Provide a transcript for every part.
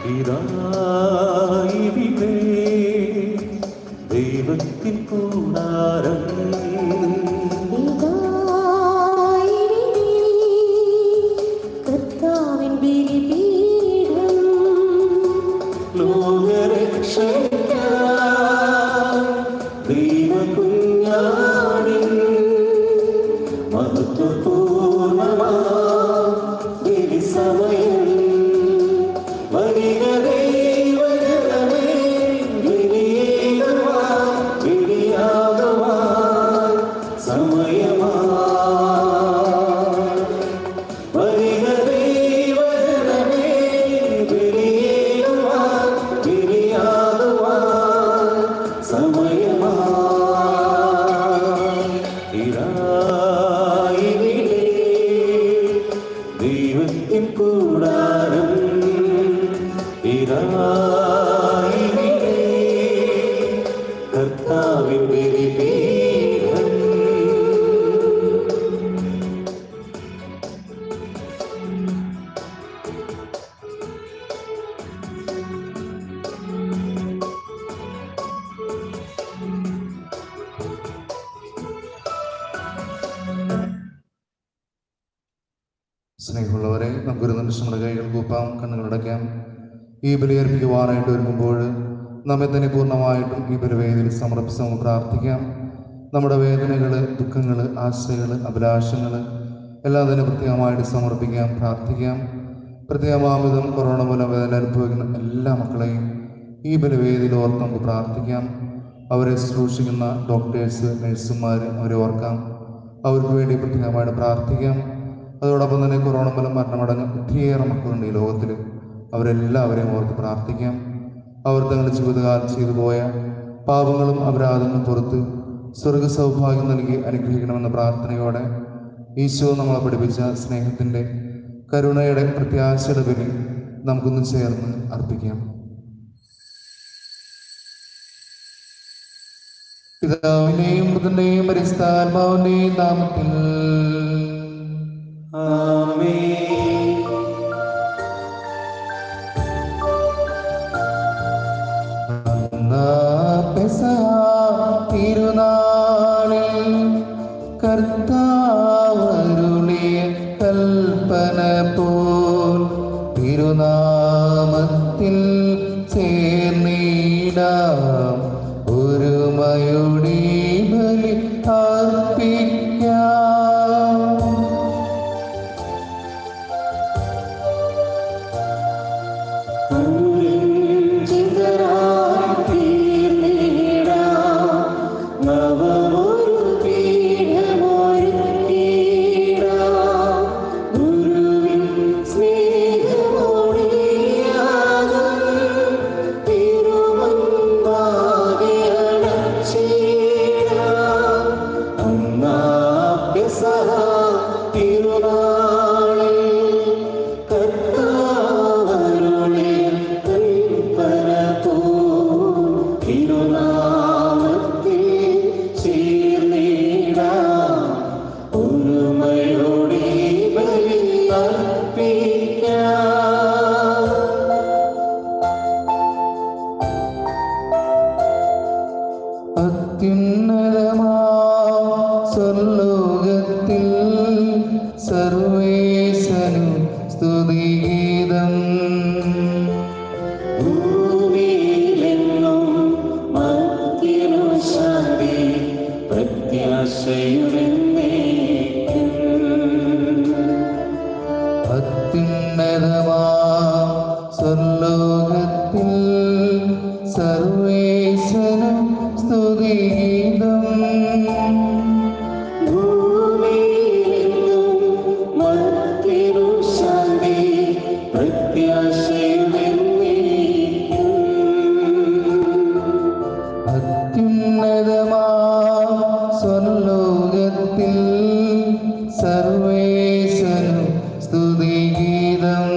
ഇതായിവിടെ ദൈവത്തിൻ കൂടാരം, കർത്താവിൻ ബലിപീഠം, ലോകരക്ഷയ്ക്കായി ദൈവകുഞ്ഞാടിൻ മഹത്വപൂർണ്ണമായ ബലിസമയം. വരിക ദൈവജനമേ, ബലിയേകുവാൻ, ബലിയാകുവാൻ സമയമായി. വരിക ദൈവജനമേ, ബലിയേകുവാൻ, ബലിയാകുവാൻ സമയമായി. ഇതായിവിടെ ദൈവത്തിൻ കൂടാരം, ഇതായിവിടെ കർത്താവിൻ ബലിപീഠം. സ്നേഹമുള്ളവരെ, നമുക്കൊരു നിമിഷം നമ്മുടെ കൈകൾ കൂപ്പാം, കണ്ണുകളടയ്ക്കാം. ഈ ബലിയർപ്പിക്കുവാനായിട്ട് ഒരുങ്ങുമ്പോൾ നമ്മെ തന്നെ പൂർണ്ണമായിട്ടും ഈ ബലിവേദിയിൽ സമർപ്പിച്ച് നമുക്ക് പ്രാർത്ഥിക്കാം. നമ്മുടെ വേദനകൾ, ദുഃഖങ്ങൾ, ആശകൾ, അഭിലാഷങ്ങൾ എല്ലാം തന്നെ പ്രത്യേകമായിട്ട് സമർപ്പിക്കാം, പ്രാർത്ഥിക്കാം. പ്രത്യേകമാവിധം കൊറോണ മൂലം വേദന അനുഭവിക്കുന്ന എല്ലാ മക്കളെയും ഈ ബലിവേദിയിൽ ഓർത്ത് നമുക്ക് പ്രാർത്ഥിക്കാം. അവരെ ശുശ്രൂഷിക്കുന്ന ഡോക്ടേഴ്സ്, നഴ്സുമാർ, അവരെ ഓർക്കാം. അവർക്ക് വേണ്ടി പ്രത്യേകമായിട്ട് പ്രാർത്ഥിക്കാം. അതോടൊപ്പം തന്നെ കൊറോണ മൂലം മരണമടങ്ങുന്ന ഒത്തിരിയേറെ മക്കളുണ്ട് ഈ ലോകത്തിൽ. അവരെല്ലാവരെയും ഓർത്ത് പ്രാർത്ഥിക്കാം. അവർ തങ്ങളുടെ ജീവിതകാലം ചെയ്തു പോയ പാപങ്ങളും അപരാധങ്ങളും പുറത്ത് സ്വർഗ സൗഭാഗ്യം നൽകി അനുഗ്രഹിക്കണമെന്ന പ്രാർത്ഥനയോടെ ഈശോ നമ്മളെ പഠിപ്പിച്ച സ്നേഹത്തിൻ്റെ, കരുണയുടെ, പ്രത്യാശയുടെ ബലി നമുക്കൊന്ന് ചേർന്ന് അർപ്പിക്കാം. പിതാവിൻ്റെയും പുത്രൻ്റെയും പരിശുദ്ധാത്മാവിൻ്റെയും നാമത്തിൽ ആമേൻ. തിരുനാളിൽ കർത്താവരുളിയ കൽപ്പന പോൽ തിരുനാമത്തിൽ ചേർന്നിടാം, ഒരുമയുടെ ബലി അർപ്പിക്കാം. സ്വർലോകത്തിൽ സർവേശനും സ്തുതിഗീതം. ഭൂമിയിലെങ്ങും മർത്യനു ശാന്തി, പ്രത്യാശയുമെന്നേക്കും. അത്യുന്നതമാ സ്വർലോകത്തിൽ സർവേശനും സ്തുതിഗീതം. അത്യുന്നതമാ സ്വർലോകത്തിൽ സർവേശനും സ്തുതിഗീതം.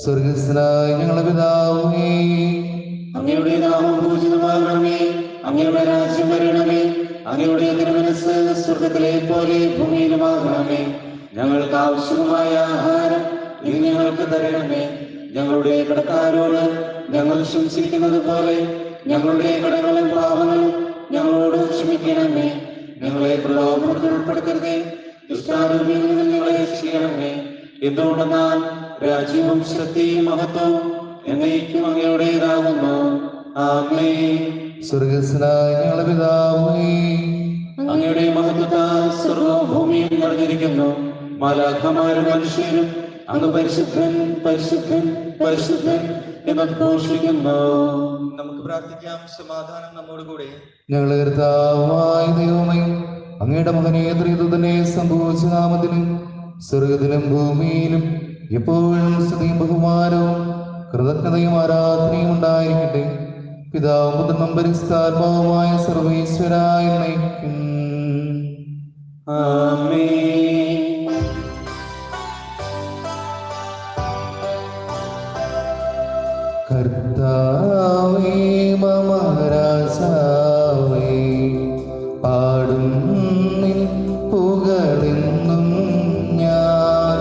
സ്വർഗസ്ഥനായ ഞങ്ങളുടെ പിതാവേ, അങ്ങയുടെ രാജ്യം വരണമേ. അങ്ങയുടെ തിരുമനസ്സ് സ്വർഗ്ഗത്തിലെ പോലെ ഭൂമിയിലുമാകണമേ. ഞങ്ങൾക്ക് ആവശ്യമായ ആഹാരം ഇന്ന് ഞങ്ങൾക്ക് തരണമേ. ഞങ്ങളുടെ കടക്കാരോട് ഞങ്ങൾ ക്ഷമിച്ചിരിക്കുന്നത് പോലെ ഞങ്ങളുടെ കടങ്ങളും പാപങ്ങളും ഞങ്ങളോട് ക്ഷമിക്കണമേ. ഞങ്ങളെ പ്രലോഭനത്തിൽ ഉൾപ്പെടുത്തരുതേ, ദുഷ്ടാരൂപിയിൽ നിന്ന് ഞങ്ങളെ രക്ഷിക്കണമേ. എന്തുകൊണ്ടെന്നാൽ രാജ്യവും ശക്തിയും മഹത്വവും എന്നേക്കും അങ്ങയുടേതാകുന്നു. ആമേൻ. സ്വർഗസ്നായ ഞങ്ങളുടെ പിതാവേ, അങ്ങയുടെ മഹത്വത്താൽ സ്വർഗ്ഗവും ഭൂമിയും നിറഞ്ഞിരിക്കുന്നു. മാലാഖമാരും മനുഷ്യരും അങ്ങ് പരിശുദ്ധൻ പരിശുദ്ധൻ പരിശുദ്ധൻ എന്ന് ഘോഷിക്കുന്നു. നമുക്ക് പ്രാർത്ഥിക്കാം. സമാധാനം നമ്മോട് കൂടെ. ഞങ്ങളുടെ കർത്താവായ ദൈവമേ, അങ്ങയുടെ മകനെ ത്രിത്വത്തിനെ സംഭവിച്ച നാമത്തിലും സ്വർഗത്തിലും ഭൂമിയിലും എപ്പോഴും സ്തുതിയും ബഹുമാനവും കൃതജ്ഞതയും ആരാധനയും ഉണ്ടായിരിക്കട്ടെ. പിതാവും പുത്രനും പരിശുദ്ധാത്മാവുമായ സർവ്വേശ്വരായ നയിക്കും. ആമേൻ. കർത്താവേ മമ രാജാവേ, പാടും നിൻ പുകഴെന്നും ഞാൻ.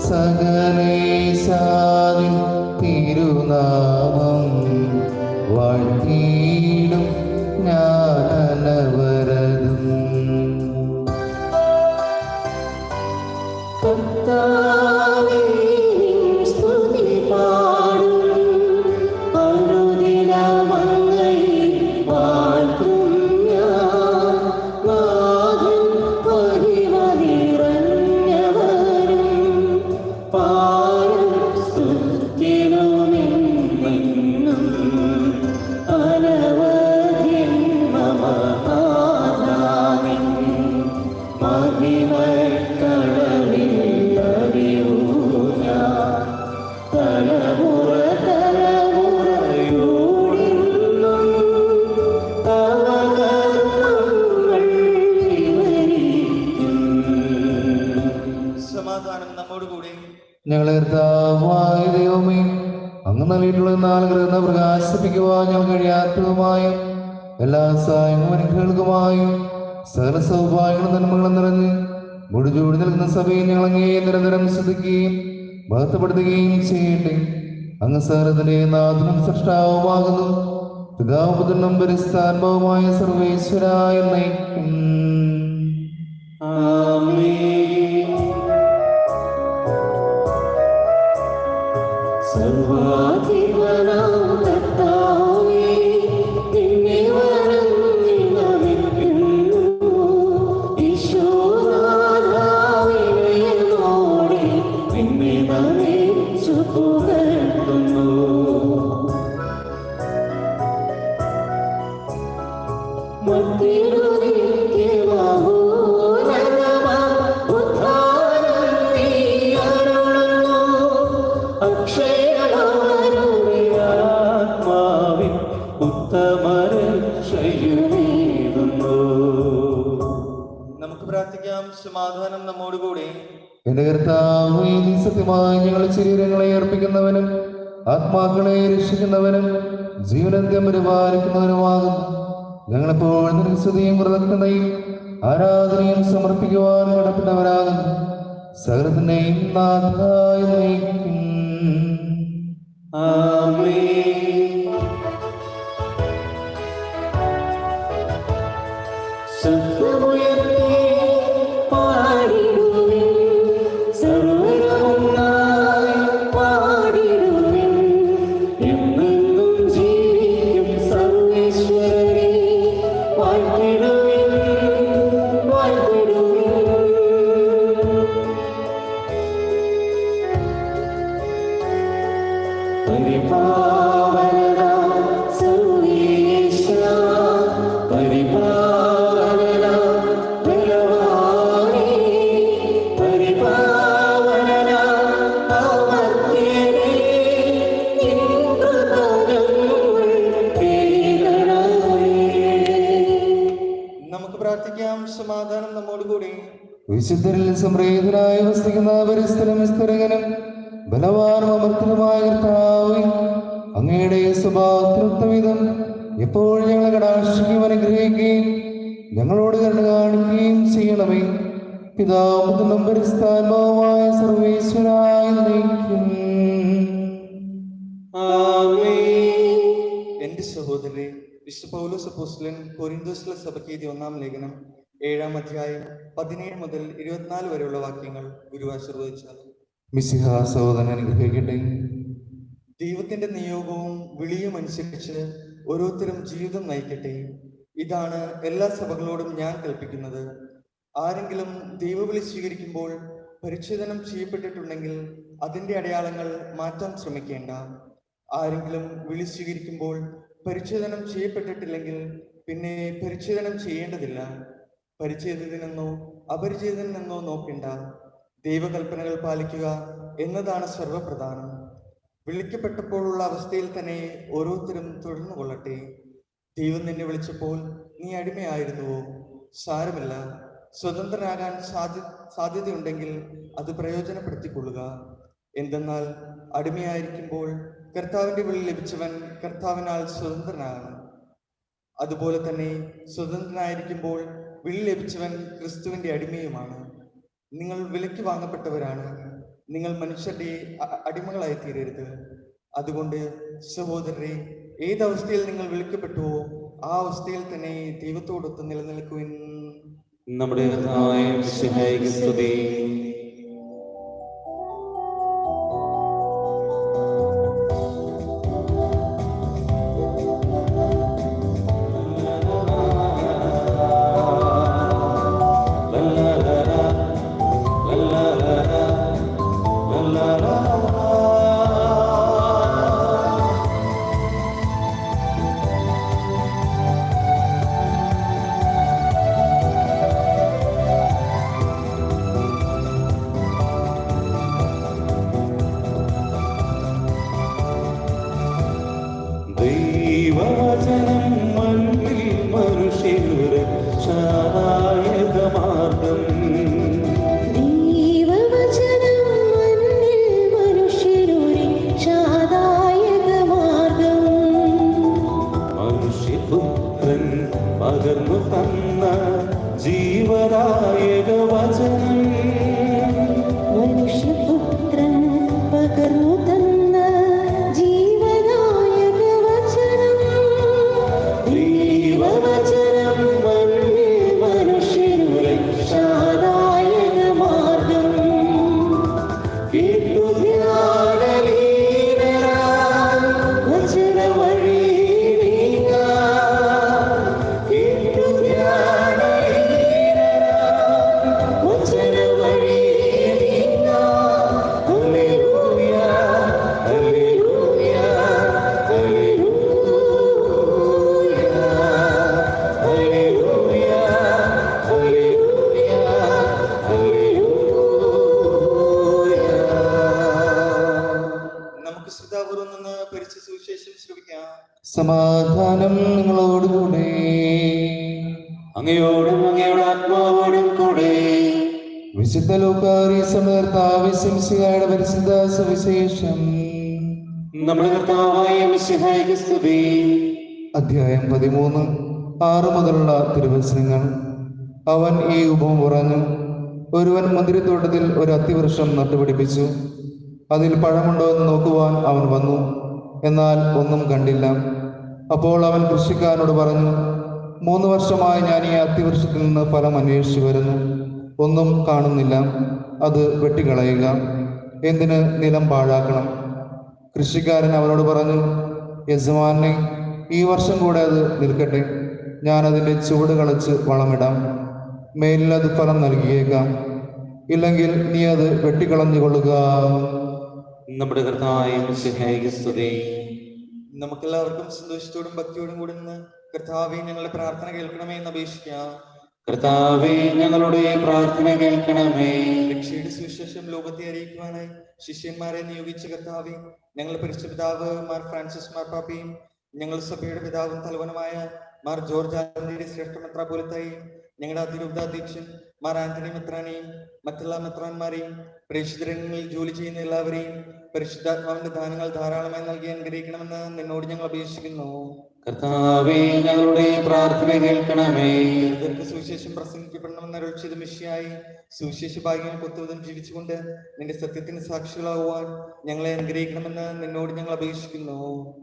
സകലേശാദിൻ തിരുനാമം വാഴ്ത്തിയിടും ഞാൻ അനവരതും. കർത്താവേ, നിൻ സ്തുതി പാടും. അനുദിനമങ്ങയെ വാഴ്ത്തും ഞാൻ. നാഥൻ മഹിമ നിറഞ്ഞവരും പാടും സ്തുതിക്കുമെന്നും. അനവധിൻ മമ നാഥാവിൻ മഹിമക്കളവിൽ അറിവൂ ഞാൻ. തലമുറ തലമുറയോടിന്നും തവ കർമ്മങ്ങൾ വിവരിക്കും. സമാധാനം നമ്മോട് കൂടെ. ഞങ്ങളെ കർത്താവായ ദൈവമേ, അങ്ങ് നൽകിയിട്ടുള്ള നാളുകളെന്ന് പ്രകാശിപ്പിക്കുവാൻ ഞങ്ങൾ കഴിയാത്തതുമായ എല്ലാ സഹായങ്ങളും അനുഗ്രഹങ്ങൾക്കുമായും സകല സൗഭാഗ്യങ്ങളും നന്മകളും നിറഞ്ഞ് മുടിചൂടി നിൽക്കുന്ന സഭയെ ഞങ്ങൾ അങ്ങേ നിരന്തരം ശ്രദ്ധിക്കുകയും ബഹുത്തപ്പെടുത്തുകയും ചെയ്യട്ടെ. അങ്ങ് സകലത്തിന്റെ നാഥനും സൃഷ്ടാവുമാകുന്നു. പിതാവും പുത്രനും പരിശുദ്ധാത്മാവുമായ സർവ്വേശ്വരായ നയിക്കും. ആമേൻ. സർവാധിപനാം കർത്താവേ, നിന്നെ വണങ്ങി നമിക്കുന്നു. ഈശോനാഥാ, വിനയമോടെ നിന്നെ നമിച്ചു പുകഴ്ത്തുന്നു. ആത്മാവിൻ ഉത്തമരക്ഷയുമേകുന്നു. നമുക്ക് പ്രാർത്ഥിക്കാം. സമാധാനം നമ്മോട് കൂടെ. എന്റെ കർത്താവേ, നീ സത്യമായി ഞങ്ങളുടെ ശരീരങ്ങളെ അർപ്പിക്കുന്നവനും ആത്മാക്കളെ രക്ഷിക്കുന്നവനും ജീവനന്ത്യം പരിപാലിക്കുന്നവനുമാകുന്നു. ഞങ്ങളെപ്പോഴും നിനക്ക് സ്തുതിയും കൃതജ്ഞതയും ആരാധനയും സമർപ്പിക്കുവാൻ കടപ്പെട്ടവരാകുന്നു. സകലത്തിന്റെയും നാഥായി നയിക്കും. ആമേൻ. ശബ്ദമുയർത്തി പാടിടുവിൻ, സർവ്വരമൊന്നായി പാടിടുവിൻ. എന്നെന്നും ജീവിക്കും സർവ്വേശ്വരനെ വാഴ്ത്തിടുവിൻ, വാഴ്ത്തിടുവിൻ. പരിപാവനനാം സർവ്വേശ്വര, പരിപാവനനാം ബലവാനേ, പരിപാവനനാം അമർത്യനേ, നിൻ കൃപകൾ കേൾക്കണമേ. നമുക്ക് പ്രാർത്ഥിക്കാം. സമാധാനം നമ്മോട് കൂടെ. വിശുദ്ധരിൽ സംപ്രീതനായി വസിക്കുന്ന പരിസ്ഥലം വിസ്തരകനും ബലവാനും അമർത്തനുമായ കർത്താവേ, അങ്ങയുടെ സ്വഭാവത്തിനൊത്തവിധം ഇപ്പോൾ ഞങ്ങളെ കടാക്ഷിക്കുകയും അനുഗ്രഹിക്കുകയും ഞങ്ങളോട് കരുണ കാണിക്കുകയും ചെയ്യണമേ. പിതാവും പരിസ്ഥാനവുമായ സർവേശ്വരായ നയിക്കും. എന്റെ സഹോദരരെ, വിശുദ്ധ പൗലോസ് അപ്പോസ്തലൻ കൊരിന്തോസിലെ സഭയ്ക്ക് എഴുതിയ 1-ാം ലേഖനം 7-ാം അധ്യായം 17 മുതൽ 24 വരെയുള്ള വാക്യങ്ങൾ ഗുരു ആശീർവദിച്ചാൽ. മിശിഹ സഹോദരൻ അനുഗ്രഹിക്കട്ടെ. ദൈവത്തിന്റെ നിയോഗവും വിളിയും അനുസരിച്ച് ഓരോരുത്തരും ജീവിതം നയിക്കട്ടെ. ഇതാണ് എല്ലാ സഭകളോടും ഞാൻ കൽപ്പിക്കുന്നത്. ആരെങ്കിലും ദൈവവിളി സ്വീകരിക്കുമ്പോൾ പരിച്ഛേദനം ചെയ്യപ്പെട്ടിട്ടുണ്ടെങ്കിൽ അതിന്റെ അടയാളങ്ങൾ മാറ്റാൻ ശ്രമിക്കേണ്ട. ആരെങ്കിലും വിളി സ്വീകരിക്കുമ്പോൾ പരിച്ഛേദനം ചെയ്യപ്പെട്ടിട്ടില്ലെങ്കിൽ പിന്നെ പരിച്ഛേദനം ചെയ്യേണ്ടതില്ല. പരിച്ഛേദിതനെന്നോ അപരിചിതനെന്നോ നോക്കേണ്ട. ദൈവകൽപ്പനകൾ പാലിക്കുക എന്നതാണ് സർവപ്രധാനം. വിളിക്കപ്പെട്ടപ്പോഴുള്ള അവസ്ഥയിൽ തന്നെ ഓരോരുത്തരും തുടർന്നു കൊള്ളട്ടെ. ദൈവം നിന്നെ വിളിച്ചപ്പോൾ നീ അടിമയായിരുന്നുവോ? സാരമില്ല, സ്വതന്ത്രനാകാൻ സാധ്യതയുണ്ടെങ്കിൽ അത് പ്രയോജനപ്പെടുത്തിക്കൊള്ളുക. എന്തെന്നാൽ അടിമയായിരിക്കുമ്പോൾ കർത്താവിന്റെ വിളി ലഭിച്ചവൻ കർത്താവിനാൽ സ്വതന്ത്രനാകണം. അതുപോലെ തന്നെ സ്വതന്ത്രനായിരിക്കുമ്പോൾ വിളി ലഭിച്ചവൻ ക്രിസ്തുവിന്റെ അടിമയുമാണ്. നിങ്ങൾ വിലയ്ക്ക് വാങ്ങപ്പെട്ടവരാണ്. നിങ്ങൾ മനുഷ്യരുടെ അടിമകളായി തീരരുത്. അതുകൊണ്ട് സഹോദരരെ, ഏതവസ്ഥയിൽ നിങ്ങൾ വിളിക്കപ്പെട്ടുവോ ആ അവസ്ഥയിൽ തന്നെ ദൈവത്തോടൊത്ത് നിലനിൽക്കുവിൻ. നമ്മുടെ കർത്താവായ മിശിഹായ്ക്ക് സ്തുതി. ദൈവവചനം മണ്ണിൽ മനുഷ്യരുടെ ശായകമാർഗം. ദൈവവചനം മണ്ണിൽ മനുഷ്യരുടെ ശാദായകമാർഗം. മനുഷ്യപുത്രൻ പകർന്നു തന്ന ജീവദായക വചനം. മനുഷ്യപുത്രൻ പകർന്നു തന്ന ജീവദായക വചനം. ദൈവവചനം മണ്ണിൽ മനുഷ്യരുടെ ശാദായകമാർഗം. കേട്ടു ധ്യാനലീനരാം വചനവഴി നീങ്ങാം. കേട്ടു ധ്യാനലീനരാം വചനവഴി നീങ്ങാം. Hallelujah, hallelujah, hallelujah, hallelujah, hallelujah, hallelujah. നമുക്ക് ശ്രദ്ധാപൂർവം നിന്ന് പരിശുദ്ധ സുവിശേഷം ശ്രവിക്കാം. സമാധാനം നിങ്ങളോടുകൂടെ. അങ്ങയോടും അങ്ങയുടെ ആത്മാവോടും കൂടെ. വിശുദ്ധ ലൂക്കായുടെ പരിശുദ്ധ സുവിശേഷം നമ്മുടെ കർത്താവായ മിശിഹായ്ക്ക് സ്തുതി. അധ്യായം 13 6 മുതലുള്ള തിരുവചനങ്ങൾ. അവൻ ഈ ഉപമ പറഞ്ഞു. ഒരുവൻ മുന്തിരിത്തോട്ടത്തിൽ ഒരു അത്തിവൃക്ഷം നട്ടുപിടിപ്പിച്ചു. അതിൽ പഴമുണ്ടോ എന്ന് നോക്കുവാൻ അവൻ വന്നു, എന്നാൽ ഒന്നും കണ്ടില്ല. അപ്പോൾ അവൻ കൃഷിക്കാരനോട് പറഞ്ഞു, 3 വർഷമായി ഞാൻ ഈ അത്തിവൃക്ഷത്തിൽ നിന്ന് ഫലം അന്വേഷിച്ചു വരുന്നു, ഒന്നും കാണുന്നില്ല. അത് വെട്ടിക്കളയുക, എന്തിന് നിലം പാഴാക്കണം? കൃഷിക്കാരൻ അവനോട് പറഞ്ഞു, യജമാനെ, ഈ വർഷം കൂടെ അത് നിൽക്കട്ടെ. ഞാൻ അതിൻ്റെ ചുവട് കളച്ച് വളമിടാം. മേലിൽ അത് ഫലം നൽകിയേക്കാം. ഇല്ലെങ്കിൽ നീ അത് വെട്ടിക്കളഞ്ഞുകൊള്ളുക. നമ്മുടെ കർത്താവായ മിശിഹായ്ക്ക് സ്തുതി. നമുക്കെല്ലാവർക്കും സന്തോഷത്തോടും ഭക്തിയോടും കൂടി നിന്ന് കർത്താവേ, ഞങ്ങളുടെ പ്രാർത്ഥന കേൾക്കണമേ എന്ന് അപേക്ഷിക്കാം. കർത്താവേ, ഞങ്ങളുടെ പ്രാർത്ഥന കേൾക്കണമേ. രക്ഷയുടെ സുവിശേഷം ലോകത്തെ അറിയിക്കുവാനായി ശിഷ്യന്മാരെ നിയോഗിച്ച കർത്താവേ, ഞങ്ങളുടെ പരിശുദ്ധ പിതാവ് മാർ ഫ്രാൻസിസ് മാർപ്പാപ്പയും ഞങ്ങളുടെ സഭയുടെ പിതാവും തലവനുമായ മാർ ജോർജ് ആലഞ്ചേരി ശ്രേഷ്ഠ മെത്രാപ്പോലീത്തയും ഞങ്ങളുടെ അതിരൂപതാധ്യക്ഷൻ മാർ ആന്റണി മെത്രാനെയും മറ്റുള്ള മെത്രാന്മാരെയും പ്രേക്ഷിതരങ്ങളിൽ ജോലി ചെയ്യുന്ന എല്ലാവരെയും പരിശുദ്ധാത്മാവിന്റെ ദാനങ്ങൾ ധാരാളമായി നൽകി അനുഗ്രഹിക്കണമെന്ന് നിന്നോട് ഞങ്ങൾ അപേക്ഷിക്കുന്നു. കർത്താവേ ഞങ്ങളുടെ പ്രാർത്ഥന കേൾക്കണമേ. ദരിദ്രർക്ക് സുവിശേഷം പ്രസംഗിക്കപ്പെടണമെന്ന് അരുൾ ചെയ്ത മിശിഹായി സുവിശേഷ ഭാഗ്യങ്ങൾ കൊത്തുവിധം ജീവിച്ചുകൊണ്ട് നിന്റെ സത്യത്തിന് സാക്ഷികളാകുവാൻ ഞങ്ങളെ അനുഗ്രഹിക്കണമെന്ന് നിന്നോട് ഞങ്ങൾ അപേക്ഷിക്കുന്നു.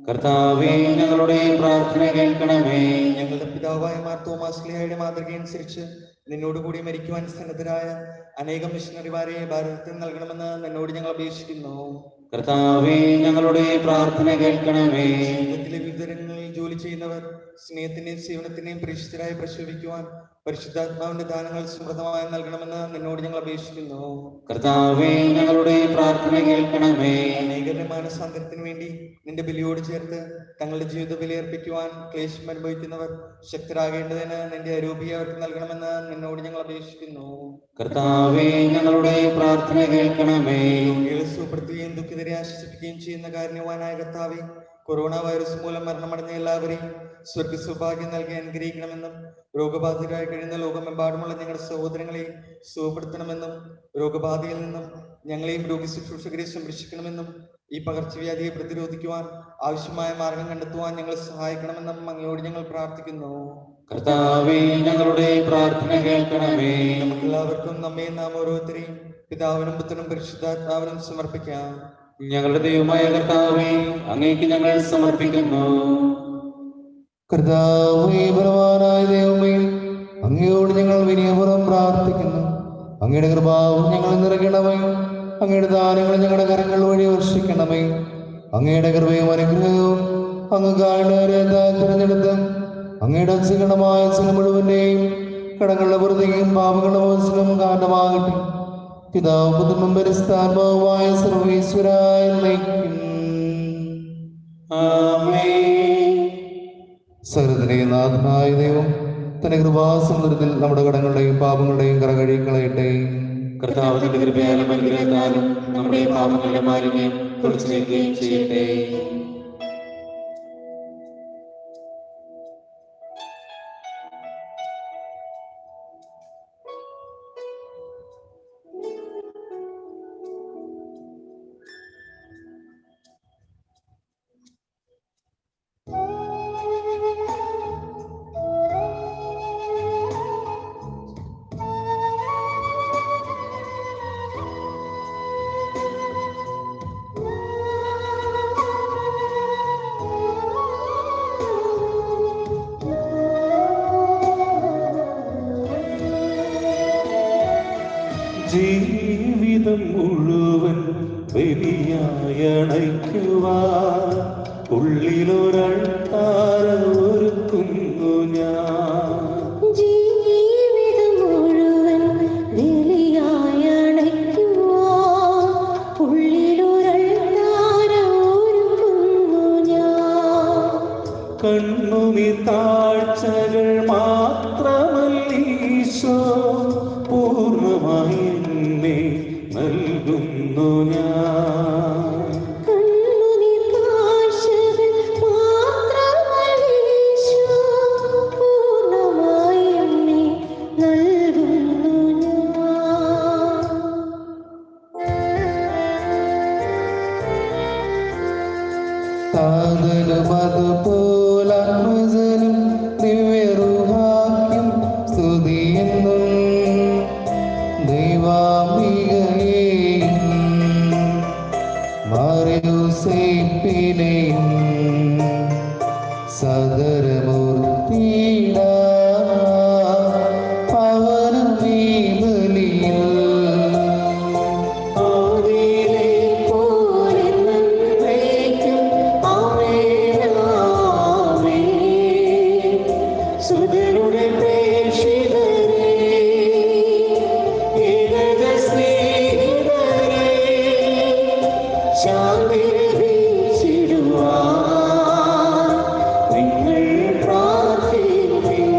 കർത്താവേ ഞങ്ങളുടെ പ്രാർത്ഥന കേൾക്കണമേ. ഞങ്ങളുടെ പിതാവായ മാർ തോമാസ് ശ്ലീഹായുടെ മാതൃകയനുസരിച്ച് നിന്നോടുകൂടി മരിക്കുവാൻ സന്നദ്ധരായ അനേകം മിഷണറിമാരെ ഭാരതത്തിൽ നൽകണമെന്ന് നിന്നോട് ഞങ്ങൾ അപേക്ഷിക്കുന്നു. കർത്താവേ ഞങ്ങളുടെ പ്രാർത്ഥന കേൾക്കണമേ. ജീവിതത്തിലെ വിവിധ രംഗങ്ങളിൽ ജോലി ചെയ്യുന്നവർ സ്നേഹത്തിന്റെയും സേവനത്തിന്റെയും പ്രേക്ഷിതരായി പ്രശോഭിക്കുവാൻ പരിശുദ്ധാത്മാവിന്റെ ദാനങ്ങൾ സമൃദ്ധമായി നൽകണമെന്ന് നിന്നോട് ഞങ്ങൾ അപേക്ഷിക്കുന്നു. കർത്താവേ ഞങ്ങളുടെ പ്രാർത്ഥന കേൾക്കണമേ. അനേകരുടെ മാനസാന്തരത്തിന് വേണ്ടി നിന്റെ ബലിയോട് ചേർത്ത് തങ്ങളുടെ ജീവിത ബലിയർപ്പിക്കുവാൻ ക്ലേശം അനുഭവിക്കുന്നവർ ശക്തരാകേണ്ടതിന് നിന്റെ അരൂപിയെ അവർക്ക് നൽകണമെന്ന് നിന്നോട് ഞങ്ങൾ അപേക്ഷിക്കുന്നു. കർത്താവേ ഞങ്ങളുടെ പ്രാർത്ഥന കേൾക്കണമേ. രോഗികളെ സുഖപ്പെടുത്തുകയും ദുഃഖിതരെ ആശ്വസിപ്പിക്കുകയും ചെയ്യുന്ന കാരുണ്യവാനായ കർത്താവേ, കൊറോണ വൈറസ് മൂലം മരണമടഞ്ഞ എല്ലാവരെയും സ്വർഗ സൗഭാഗ്യം നൽകി അനുഗ്രഹിക്കണമെന്നും രോഗബാധിതരായി കഴിയുന്ന ലോകമെമ്പാടുമുള്ള ഞങ്ങളുടെ സഹോദരങ്ങളെയും സുഖപ്പെടുത്തണമെന്നും രോഗബാധയിൽ നിന്നും ഞങ്ങളെയും രോഗി ശുശ്രൂഷകരെ സംരക്ഷിക്കണമെന്നും ഈ പകർച്ചവ്യാധിയെ പ്രതിരോധിക്കുവാൻ ആവശ്യമായ മാർഗം കണ്ടെത്തുവാൻ ഞങ്ങളെ സഹായിക്കണമെന്നും അങ്ങയോട് ഞങ്ങൾ പ്രാർത്ഥിക്കുന്നു. കർത്താവേ ഞങ്ങളുടെ പ്രാർത്ഥന കേൾക്കണമേ. നമുക്കെല്ലാവർക്കും നമ്മയും നാം ഓരോരുത്തരെയും പിതാവിനും പുത്രനും പരിശുദ്ധാത്മാവിനും സമർപ്പിക്കാം. ഞങ്ങളുടെ ദൈവമായ കർത്താവേ അങ്ങേക്ക് ഞങ്ങൾ സമർപ്പിക്കുന്നു. കർത്താവേ ബലവാനായ ദൈവമേ, അങ്ങയോട് ഞങ്ങൾ വിനയപൂർവ്വം പ്രാർത്ഥിക്കുന്നു. അങ്ങയുടെ കൃപാവും ഞങ്ങൾ നിറയ്ക്കണമേ. അങ്ങയുടെ ദാനങ്ങൾ ഞങ്ങളുടെ കരങ്ങൾ വഴി വർഷിക്കണമേ. അങ്ങയുടെ കൃപയും അനുഗ്രഹവും അങ്ങ് കാരണവരെ തിരഞ്ഞെടുത്ത് അങ്ങയുടെ അക്ഷീണമായ ചില മുഴുവന്റെയും കടങ്ങളുടെ പുറത്തേക്കും പാപങ്ങളുടെ മോചനം കാരണമാകട്ടെ. പിതാവും പുത്രനും പരിശുദ്ധാത്മാവുമായ സർവ്വേശ്വരായ സകലത്തിലെ നാഥനായ ദൈവം തന്റെ കൃപാസമുദ്രത്തിൽ നമ്മുടെ കടങ്ങളുടെയും പാപങ്ങളുടെയും കറ കഴുകിക്കളയട്ടെ. കർത്താവിന്റെ കൃപയാലും അനുഗ്രഹത്താലും നമ്മുടെ പാപങ്ങളുടെ മാലിന്യം തുടച്ചു നീക്കുകയും ചെയ്യട്ടെ. ജീവിതം മുഴുവൻ ബലിയായണയ്ക്കുവാൻ ഉള്ളിലൊരൾത്താര ഒരുക്കുന്നു ഞാൻ. ജീവിതം മുഴുവൻ ബലിയായണയ്ക്കുവാൻ ഉള്ളിലൊരൾത്താര ഒരുക്കുന്നു ഞാൻ. കണ്ണുനീർ താഴ്ചകൾ മാത്രമല്ലീശോ പൂർണ്ണമായി എന്നെ നൽകുന്നു ഞാൻ. കണ്ണുനീർ കാഴ്ചകൾ മാത്രമല്ലീശോ പൂർണ്ണമായി എന്നെ നൽകുന്നു താതനും അതുപോലാത്മജനും ദിവ്യരൂഹാഖ്യം സ്തുതിയെന്നും ദൈവാംബികയെയും മറിയൂസേപ്പിനെയും സദരമൂർത്തിയിടാ പവനം ഈ ബലിയിൽ ആദിയിലെ പോലെ നന്മയ്ക്കും ആമേനാമേ. സുതരുടെ പ്രേക്ഷിതരേ, ഏകജ സ്നേഹിതരേ, ശാന്തി ലഭിച്ചിടുവാൻ നിങ്ങൾ പ്രാർത്ഥിപ്പിൻ.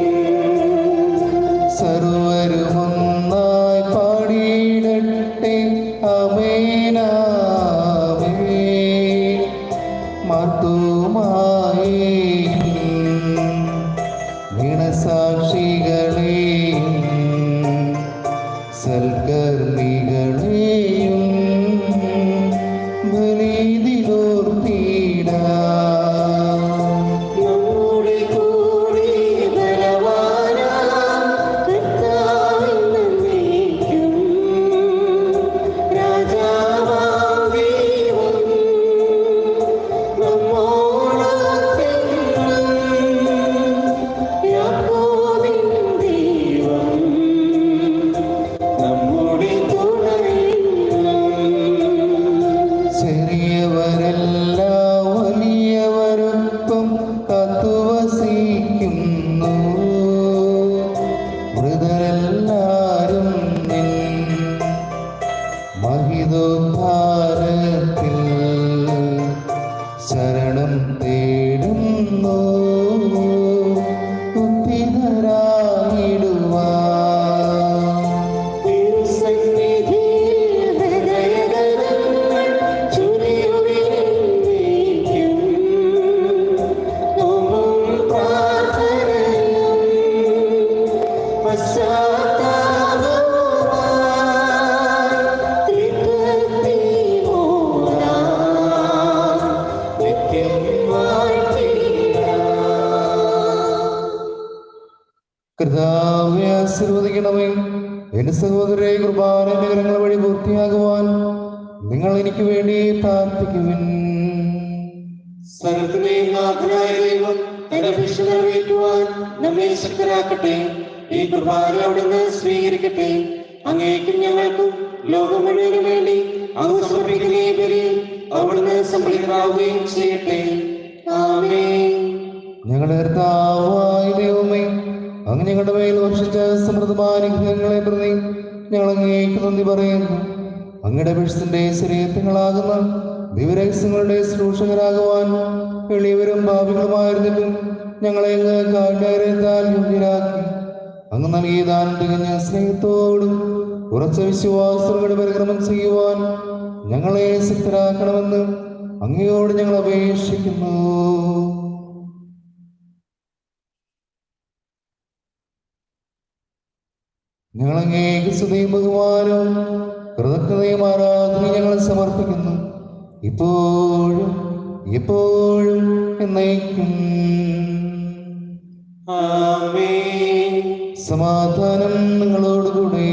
സർവരും ഒന്നായി പാടിയിടട്ടെ ആമേനാമേൻ. മർത്തുമായി വീണസാക്ഷികളെ മഹിതോദ്ധാരത്തിൽ ശരണം തേടുന്നു ഉദ്ധിതരായിടുവാൻ. തിരുസന്നിധിയിൽ ഹൃദയഗതങ്ങൾ ചൊരിയുവിനെന്നേക്കും. നോമ്പും പ്രാർത്ഥനയും പശ്ചാത്താപവുമായി തൃപ്തിയോടാം നിത്യം വാഴ്ത്തിയിടാം. കർത്താവേ, ആശീർവദിക്കണമേ. എന്റെ സഹോദരരെ, കുർബാന എന്റെ കരങ്ങൾ വഴി പൂർത്തിയാകുവാൻ നിങ്ങൾ എനിക്ക് വേണ്ടി പ്രാർത്ഥിക്കുവിൻ. സകലത്തിന്റെയും നാഥനായ ദൈവം തന്റെ അപേക്ഷ നിറവേറ്റുവാൻ നമ്മെ ശക്തരാക്കട്ടെ. ഈ കുർബാന അവിടുന്ന് സ്വീകരിക്കട്ടെ. അങ്ങേക്കും ഞങ്ങൾക്കും ലോകം മുഴുവനും വേണ്ടി അങ്ങ് സമർപ്പിക്കുന്ന ഈ ബലിയിൽ അവിടുന്ന് സംപ്രീതരാവുകയും ചെയ്യട്ടെ. ആമേൻ. ഞങ്ങളുടെ കർത്താവായ ദൈവമേ, അങ്ങ് ഞങ്ങളുടെ മേൽ വർഷിച്ച സമൃദ്ധമായ അനുഗ്രഹങ്ങളെ പ്രതി ഞങ്ങൾ അങ്ങേക്ക് നന്ദി പറയുന്നു. അങ്ങയുടെ വിഷത്തിന്റെ ശരീരങ്ങളാകുന്ന ദിവരഹസ്യങ്ങളുടെ ശുശ്രൂഷകരാകുവാൻ എളിയവരും ഭാവികളുമായിരുന്നിട്ടും ഞങ്ങളെ അങ്ങ് കാരണത്താൽ യോഗ്യരാക്കി. അങ്ങ് നൽകിയ ദാനം തികഞ്ഞ സ്നേഹത്തോടും ഉറച്ച വിശ്വാസങ്ങളുടെ പരിക്രമം ചെയ്യുവാൻ ഞങ്ങളെ ശക്തരാക്കണമെന്ന് അങ്ങയോട് ഞങ്ങൾ അപേക്ഷിക്കുന്നു. ഞങ്ങൾ അങ്ങേക്ക് സ്തുതിയും ബഹുമാനവും കൃതജ്ഞതയും ആരാധനയും ഞങ്ങൾ സമർപ്പിക്കുന്നു, ഇപ്പോഴും എപ്പോഴും എന്നേക്കും. ആമേൻ. സമാധാനം നിങ്ങളോടുകൂടെ.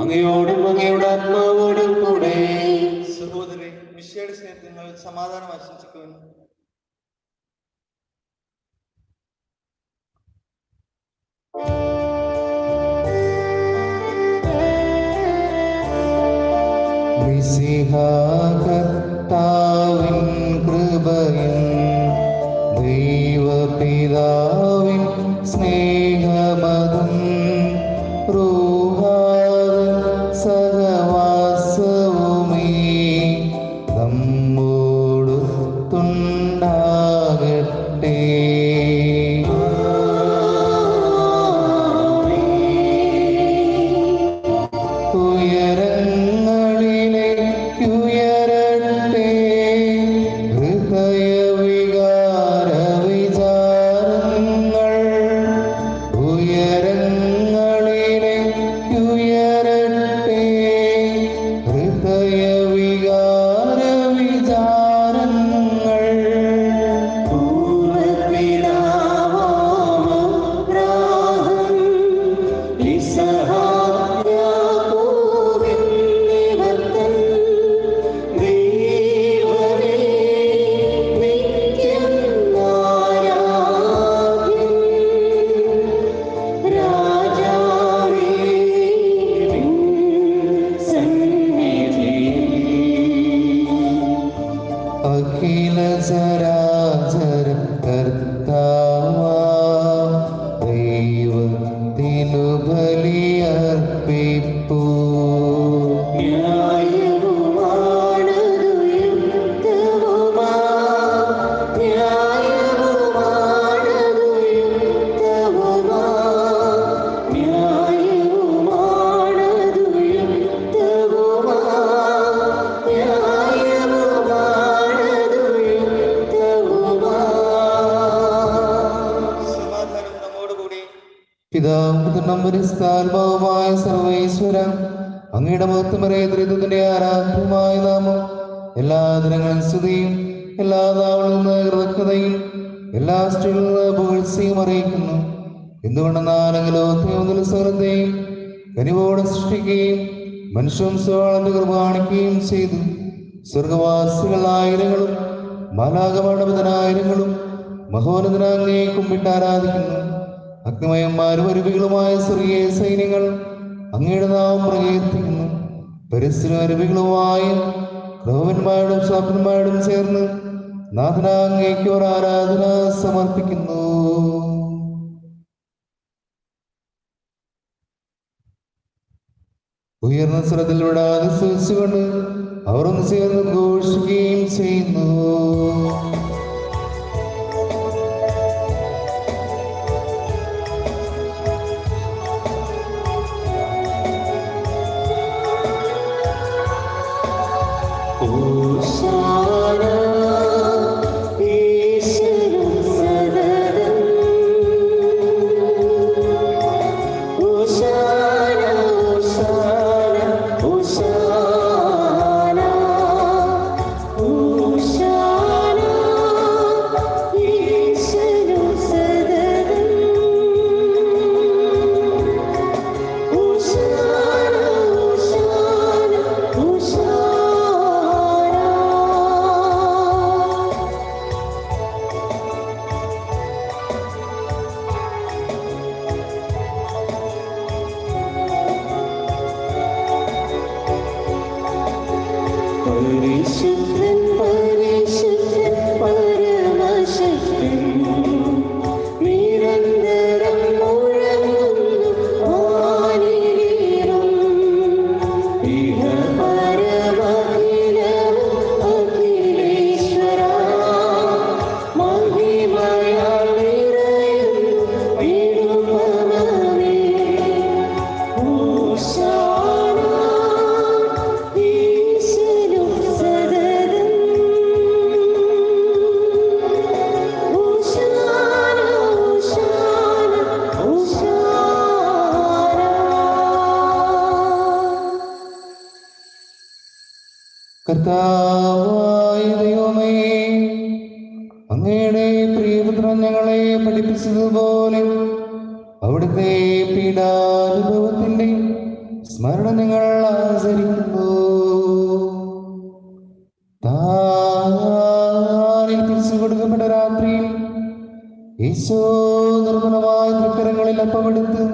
അങ്ങയോടും അങ്ങയുടെ ആത്മാവോടും കൂടെ. സഹോദരരെ, മിശിഹായുടെ സ്നേഹത്തിൽ നിങ്ങൾ സമാധാനം ആശംസിക്കുന്നു. കർത്താവിൻ കൃപയും ദൈവപിതാവിൻ സ്നേഹമതും റൂഹാദ് സഹവാസവുമേ നമ്മോടൊത്തുണ്ടാകട്ടെ. ഉയരങ്ങളിലേക്കുയരട്ടെ ഹൃദയവികാര വിചാരങ്ങൾ. ഉയരങ്ങളിലേക്കുയരട്ടെ ഹൃദയവികാര വിചാരങ്ങൾ. പൂർവ്വപിതാവാമബ്രാഹം ഇസഹാക്ക് യാക്കോബെന്നിവർ തൻ ദൈവമേ നിത്യം ആരാധ്യൻ. രാജാവേ നിൻ സന്നിധിയിൽ അഖില ചരാചര കർത്താവാ ദൈവത്തിനു ബലിയർപ്പിപ്പൂ. ന്യായവുമാണതു യുക്തവുമാ, ന്യായവുമാണതു യുക്തവുമാ, ന്യായവുമാണതു യുക്തവുമാ, ന്യായവുമാണതു യുക്തവുമാ. സമാധാനം നമ്മോടുകൂടി. പിതാവും പുത്രനും പരിശുദ്ധാത്മാവുമായ സർവ്വേശ്വര, അങ്ങയുടെ മഹത്വമേറിയ ത്രിത്വത്തിന്റെ ആരാധ്യമായ നാമം എല്ലാ ദിനങ്ങളും സ്തുതിയും എല്ലാ നാളുകളിൽ നിന്ന് കൃതജ്ഞതയും എല്ലാ സ്ത്രീകളിൽ നിന്ന് പുകഴ്ചയും അറിയിക്കുന്നു. എന്തുകൊണ്ടെന്നാലെങ്കിലോ മുതൽ സകലത്തെയും കനിവോടെ സൃഷ്ടിക്കുകയും മനുഷ്യൻ സ്വളന്റെ കൃപാണിക്കുകയും ചെയ്തു. സ്വർഗവാസികൾ ആയിരങ്ങളും മാലാകമാണവതനായിരങ്ങളും മഹോന്നതനാങ്ങേ കുമ്പിട്ട് ആരാധിക്കുന്നു. അഗ്നിമയന്മാരും അരുവികളുമായ സ്വർഗീയ സൈന്യങ്ങൾ അങ്ങയുടെ നാമം പ്രകീർത്തിക്കുന്നു. പരിസ്ഥിതി അരുവികളുമായ ക്രൗവന്മാരോടും ശാപന്മാരോടും ചേർന്ന് നാഥനാങ്ങേക്ക് ഒരു ആരാധന സമർപ്പിക്കുന്നു. ഉയർന്ന സ്വരത്തിൽ വിടാതെ സ്തുതിച്ചുകൊണ്ട് അവർ ഒന്ന് ചേർന്ന് ഘോഷിക്കുകയും ചെയ്യുന്നു. കർത്താവായ ദൈവമേ, അങ്ങയുടെ പ്രിയപുത്രൻ ഞങ്ങളെ പഠിപ്പിച്ചതുപോലെ അവിടുത്തെ പീഡാനുഭവത്തിന്റെ സ്മരണ ഞങ്ങൾ ആചരിക്കുന്നു. താൽപ്പിച്ചു കൊടുക്കപ്പെട്ട രാത്രിയിൽ ഈശോ നിർമ്മലമായ തൃക്കരങ്ങളിൽ അപ്പമെടുത്ത്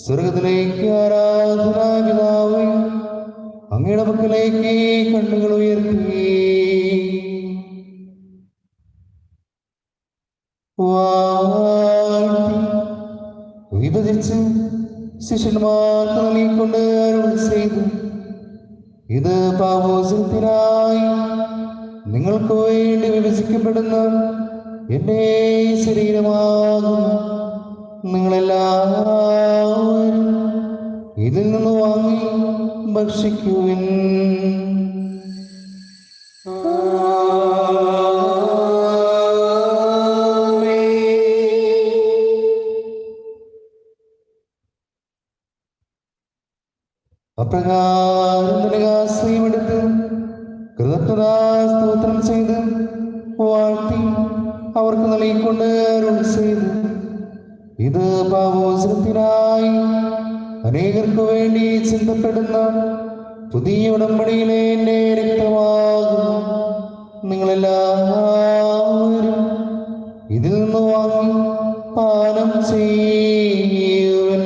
സ്വർഗത്തിലേക്ക് ആരാധനാ പിതാവേ അങ്ങയുടെ പക്കലേക്ക് കണ്ണുകൾ ഉയർത്തി വിഭജിച്ച് ശിഷ്യന്മാർക്ക് നൽകിക്കൊണ്ട് അരുൾ ചെയ്തു, ഇത് പാപോസത്തിനായി നിങ്ങൾക്ക് വേണ്ടി വിഭജിക്കപ്പെടുന്ന എൻ്റെ ശരീരമാകും. നിങ്ങളെല്ലാവരും ഇതിൽ നിന്ന് വാങ്ങി ഭക്ഷിക്കുവിൻ. അപ്രകാരം ധനകാശ്രയമെടുത്ത് കൃതജ്ഞതാസ്തോത്രം ചെയ്ത് വാഴ്ത്തി അവർക്ക് നൽകിക്കൊണ്ട് അരുൾ ചെയ്തു, ഇത് പാപോചനത്തിനായി അനേകർക്ക് വേണ്ടി ചിന്തപ്പെടുന്ന പുതിയ ഉടമ്പടിയിലെ എൻ്റെ രക്തമാകും. നിങ്ങളെല്ലാവരും ഇതിൽ നിന്ന് വാങ്ങി പാനം ചെയ്യുവൻ.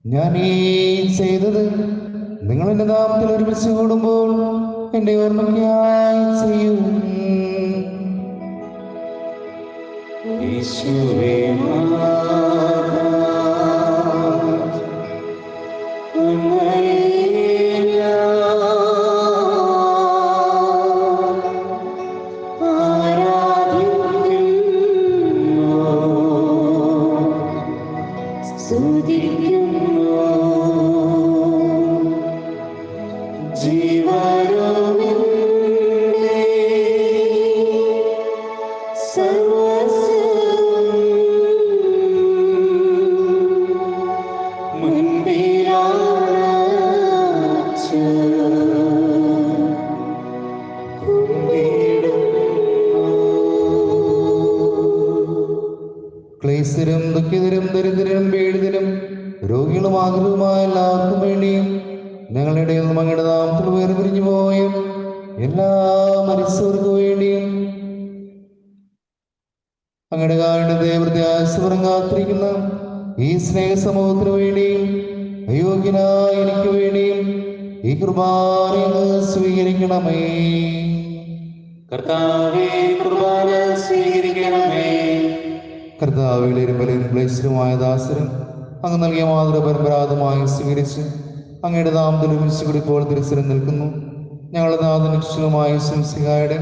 ഞാൻ ഈ ചെയ്തത് നിങ്ങൾ എൻ്റെ നാമത്തിൽ ഒരുമിച്ച് കൂടുമ്പോൾ എൻ്റെ ഓർമ്മയ്ക്കായി ചെയ്യും. ക്ലേശരും ദുഃഖിതരും ദരിദ്രരും പീഡിതരും രോഗികളും ആകുലവുമായ എല്ലാവർക്കും വേണ്ടിയും ഞങ്ങളുടെ ഒന്നും അങ്ങയുടെ നാമത്തിൽ വേർപിരിഞ്ഞു പോയും എല്ലാ മരിച്ചവർക്ക് വേണ്ടിയും അങ്ങയുടെ കാരുണ്യത്തെ പ്രത്യാശപരം കാത്തിരിക്കുന്ന ഈ സ്നേഹ സമൂഹത്തിന് വേണ്ടിയും അയോഗ്യനായ എനിക്ക് വേണ്ടിയും ഈ കുർബാനയെ സ്വീകരിക്കണമേ. കർത്താവേ, കുർബാന സ്വീകരിക്കണമേ. കർത്താവിലേരും ബലരും ക്ലേശരുമായ ദാസരും അങ്ങ് നൽകിയ മാതൃ പരമ്പരാഗതമായി സ്വീകരിച്ച് അങ്ങയുടെ നാമത്തിലും വിശുകൂടിപ്പോൾ തിരിച്ചറിഞ്ഞ് നിൽക്കുന്നു. ഞങ്ങളുടെ നാഥനിക്ഷണമായ ശംസികായുടെ